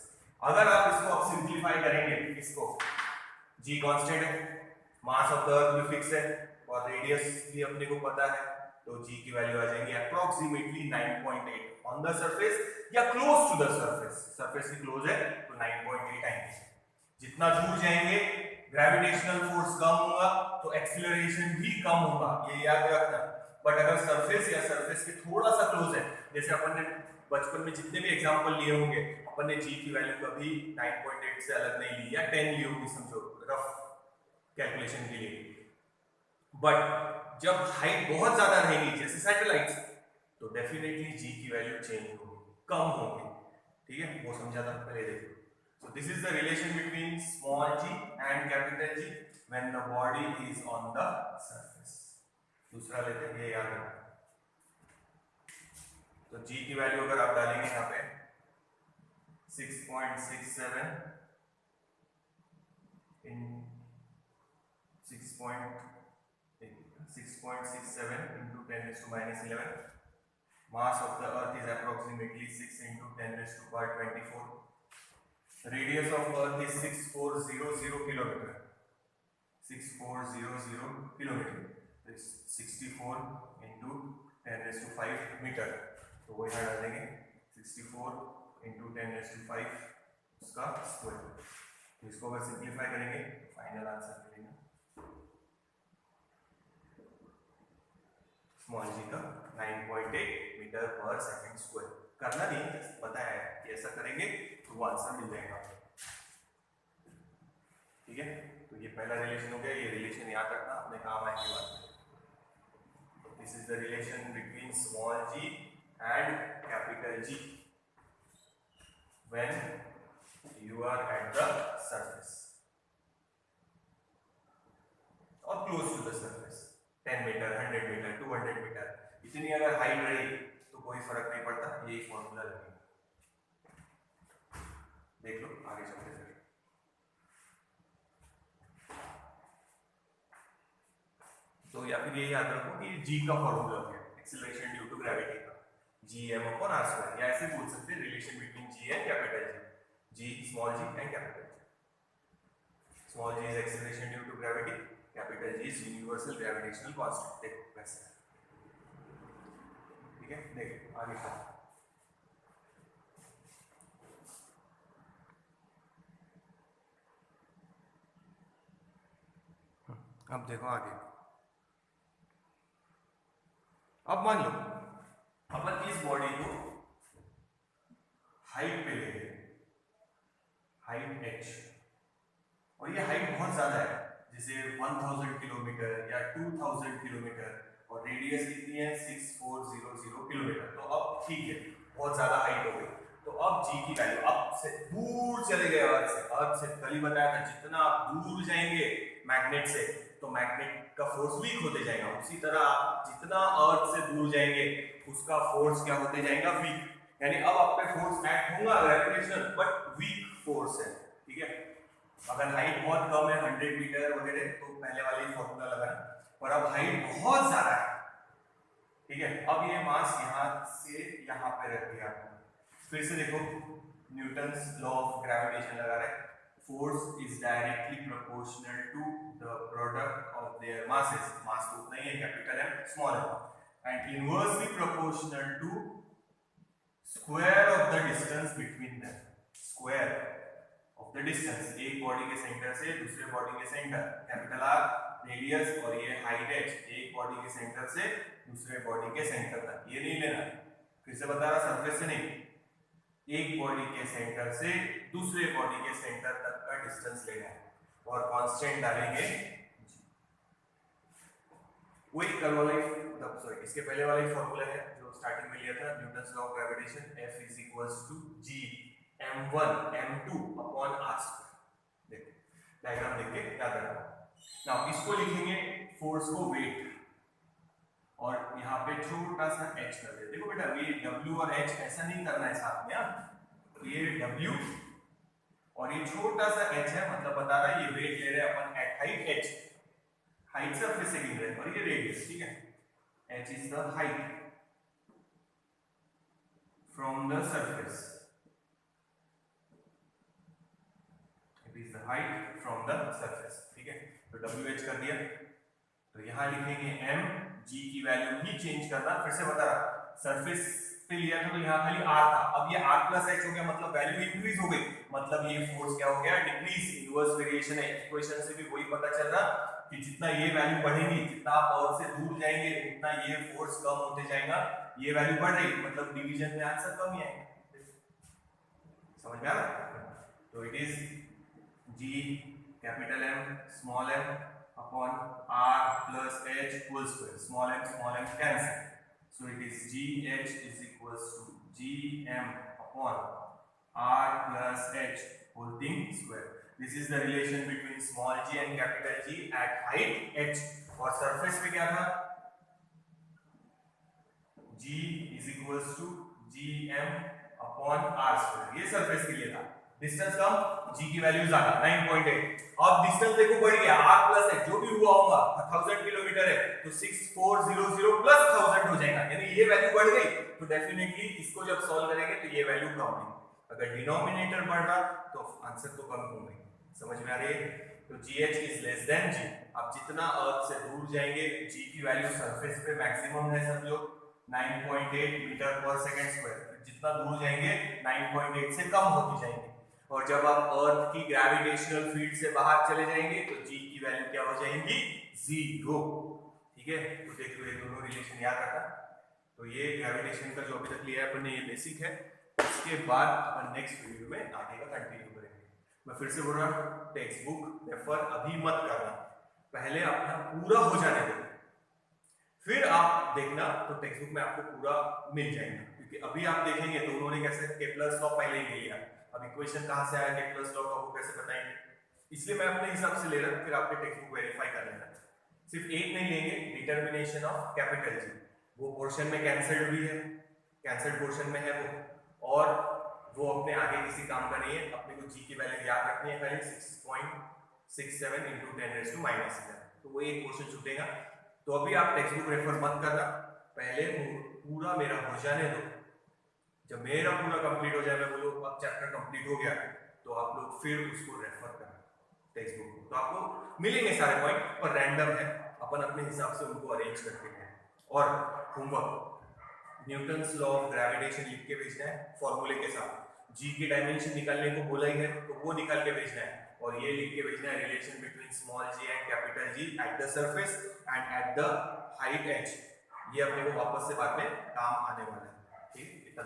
अगर आप इसको अब सिंपलीफाई करेंगे, इसको G कांस्टेंट है, मास ऑफ द अर्थ भी फिक्स है और रेडियस भी अपने को पता है, तो G की वैल्यू आ जाएगी अप्रोक्सीमेटली 9.8 ऑन द सरफेस या close to the surface. Surface की क्लोज है तो 9.8 आएंगे। जितना दूर जाएंगे ग्रेविटेशनल फोर्स कम होगा तो एक्सीलरेशन भी कम होगा, ये याद रखना। बट अगर सरफेस या सरफेस के थोड़ा सा क्लोज है, जैसे अपन ने बचपन में जितने भी एग्जांपल लिए होंगे, अपन ने G की वैल्यू कभी 9.8 से अलग नहीं ली या 10 ली होगी, समझो रफ कैलकुलेशन के लिए। बट जब हाइट बहुत ज्यादा रहेगी जैसे सैटेलाइट्स, तो डेफिनेटली G की वैल्यू चेंज होगी, कम होगी। ठीक है, वो समझा था पहले, देखो। So this is the relation between small g and capital G when the body is on the surface. दूसरा लेते हैं, ये याद रखना। तो G की वैल्यू अगर आप डालेंगे यहाँ पे 6.67 in 6.67 into 10 raised to minus 11. Mass of the earth is approximately 6 into 10 raised to power 24. Radius of earth is 6400 kilometer. 6400 kilometer. It's 64 into 10 raised to 5 meter. तो वो यहाँ डालेंगे 64 into 10 raised to 5 उसका स्क्वायर। तो इसको अगर सिंप्लीफाई करेंगे तो फाइनल आंसर मिलेगा स्मॉल जी का 9.8 मीटर पर सेकंड स्क्वायर। करना नहीं, बताया है कि ऐसा करेंगे तो वो आंसर मिल जाएगा। ठीक है, तो ये पहला रिलेशन हो गया, ये रिलेशन याद रखना, अपने काम आएंगे बाद। This is the relation between small g and capital G when you are at the surface और close to the surface. 10 metre, 100 metre, 200 metre, इतनी अगर हाइट रही तो कोई फर्क नहीं पड़ता, यही फॉर्मूला लगेगा। देख लो आगे चलते फिर। तो या फिर ये याद रखो कि G का फॉर्मूला क्या है, एक्सीलरेशन ड्यू टू ग्रेविटी का, Gm अपॉन r स्क्वायर, या ऐसे बोल सकते हैं relation between G and capital G, small g and capital G। Small g is acceleration due to gravity, capital G is universal gravitational constant. देखो वैसे, ठीक है, देखो आगे चलो। अब देखो आगे, अब मान लो अपन इस बॉडी को हाइट पे ले गए, हाइट h, और ये हाइट बहुत ज्यादा है, जैसे 1000 किलोमीटर या 2000 किलोमीटर, और रेडियस कितनी है 6400 किलोमीटर। तो अब ठीक है, बहुत ज्यादा हाइट हो गई, तो अब G की वैल्यू, अब से दूर चले गए अर्थ से कल ही बताया था, जितना आप दूर जाएंगे मैग्नेट से तो मैग्नेट का फोर्स वीक होते जाएगा, उसी तरह आप जितना अर्थ से दूर जाएंगे उसका फोर्स क्या होते जाएगा, वीक। यानी अब आप पे फोर्स एक्ट होगा ग्रेविटेशनल, बट वीक फोर्स है, ठीक है। अगर हाइट बहुत कम है 100 मीटर वगैरह तो पहले वाले ही फॉर्मूला लगाना, और अब हाइट बहुत ज्यादा है, ठीक है। अब ये मास यहाँ से यहाँ पे रख दिया, फिर से देखो न्यूटन्स लॉ ऑफ ग्रेविटेशन लगा रहे हैं, force is directly proportional to the product of their masses, mass तो उतना ही है, capital M small m, and inversely proportional to square of the distance between them, square of the distance, एक body के centre से दूसरे body के centre, capital R radius और ये हाइट h, एक बॉडी के सेंटर से दूसरे बॉडी के सेंटर तक, ये नहीं लेना, फिर से बता रहा सरफेस से नहीं, एक बॉडी के सेंटर से दूसरे बॉडी के सेंटर तक का डिस्टेंस लेना है और कांस्टेंट डालेंगे, वही कल वाला ही, मतलब सॉरी इसके पहले वाला ही फॉर्मूला है जो स्टार्टिंग में लिया था, Newton's law of gravitation, F is equals to G m1 m2 upon r²। देखिए डायग्राम देख के याद रखना। नाउ इसको लिखेंगे फोर्स को वेट, और यहाँ पे छोटा सा h कर दे। देखो बेटा ये w और h ऐसा नहीं करना है साथ में, तो ये w और ये छोटा सा h है, मतलब बता रहा है ये वेट ले रहे हैं अपन at height h, height surface से गिन रहे हैं, और ये रेडियस, ठीक है। h is the height from the surface, it is the height from the surface, ठीक है। तो wh कर दिया, तो यहां लिखेंगे m, g की वैल्यू ही चेंज करना, फिर से बता रहा सरफेस पे लिया था तो यहाँ खाली r था, अब ये r प्लस h हो गया, मतलब वैल्यू इंक्रीज हो गई, मतलब ये फोर्स क्या हो गया, डिक्रीज, इनवर्स वेरिएशन है। इक्वेशन से भी वही पता चल रहा कि जितना ये वैल्यू बढ़ेगी, जितना आप अर्थ से दूर जाएंगे उतना ये फोर्स कम होते जाएगा, ये वैल्यू बढ़ रही, मतलब डिवीजन में आंसर कम ही आएगा, समझ में आ रहा। तो it is g capital M small m upon r plus h whole square, small m cancel, so it is gh is equals to gm upon r plus h whole thing square. This is the relation between small g and capital G at height h, और surface पे क्या था, g is equals to gm upon r square, ये surface के लिए था। Distance कम, g की value ज्यादा 9.8, अब डिस्टेंस देखो बढ़ गया, r प्लस है, जो भी हुआ होगा 1000 किलोमीटर है तो 6400 प्लस 1000 हो जाएगा, यानी ये वैल्यू बढ़ गई, तो डेफिनेटली इसको जब सॉल्व करेंगे तो ये वैल्यू कम है, अगर डिनोमिनेटर बढ़ रहा तो आंसर तो कम होगा, समझ में आ रही है। तो gh is less than g, अब जितना अर्थ से दूर जाएंगे g की वैल्यू सरफेस पे मैक्सिमम है सब लोग 9.8 मीटर पर सेकंड स्क्वायर, जितना दूर जाएंगे 9.8 से कम होती जाएंगे, और जब आप अर्थ की ग्रेविटेशनल फील्ड से बाहर चले जाएंगे तो g की वैल्यू क्या हो जाएगी, 0, ठीक है। तो देख लो ये दोनों रिलेशन याद रखा। तो ये ग्रेविटेशन का जो अभी तक लिया है अपन ने, ये बेसिक है, इसके बाद अपन नेक्स्ट वीडियो में आगे का कंटिन्यू करेंगे। मैं फिर से बोल रहा हूँ, टेक्स्ट बुक रेफर अभी मत करना, पहले अपना पूरा हो जाने दो, फिर आप देखना तो टेक्स्ट बुक में आपको पूरा मिल जाएगा, क्योंकि अभी आप देखेंगे तो उन्होंने कैसे केपलर्स लॉ पहले ही लिया, अब इक्वेशन कहां से आया, केपलर्स लॉ का वो कैसे बताएंगे, इसलिए मैं अपने हिसाब से ले रहा हूं, फिर आपके टेक्स्ट बुक वेरीफाई कर लेना। सिर्फ एक नहीं लेंगे, डिटर्मिनेशन ऑफ कैपिटल जी, वो पोर्शन में कैंसल्ड भी है, कैंसल्ड पोर्शन में है वो, और वो अपने आगे किसी काम का नहीं है, अपने को जी की वैल्यू याद रखनी है खाली 6.67 × 10⁻⁻⁷, तो वो एक पोर्शन छूटेगा। तो अभी आप टेक्स्ट बुक रेफर मत करना, पहले पूरा मेरा हो जाने दो, जब मेरा पूरा कंप्लीट हो जाए, मैं बोलूँ अब चैप्टर कंप्लीट हो गया, तो आप लोग फिर उसको रेफर करना टेक्स्ट बुक, तो आपको मिलेंगे सारे पॉइंट, पर रैंडम है, अपन अपने हिसाब से उनको अरेंज करते हैं। और homework, Newton's law of gravitation लिख के भेजना है फॉर्मूले के साथ, जी की डायमेंशन निकालने को बोला ही है तो वो निकाल के भेजना है, और ये लिख के भेजना है relation between small ji and capital G at the surface and at the height h, ये अपने को वापस से बाद में काम आने वाला है, ठीक, इतना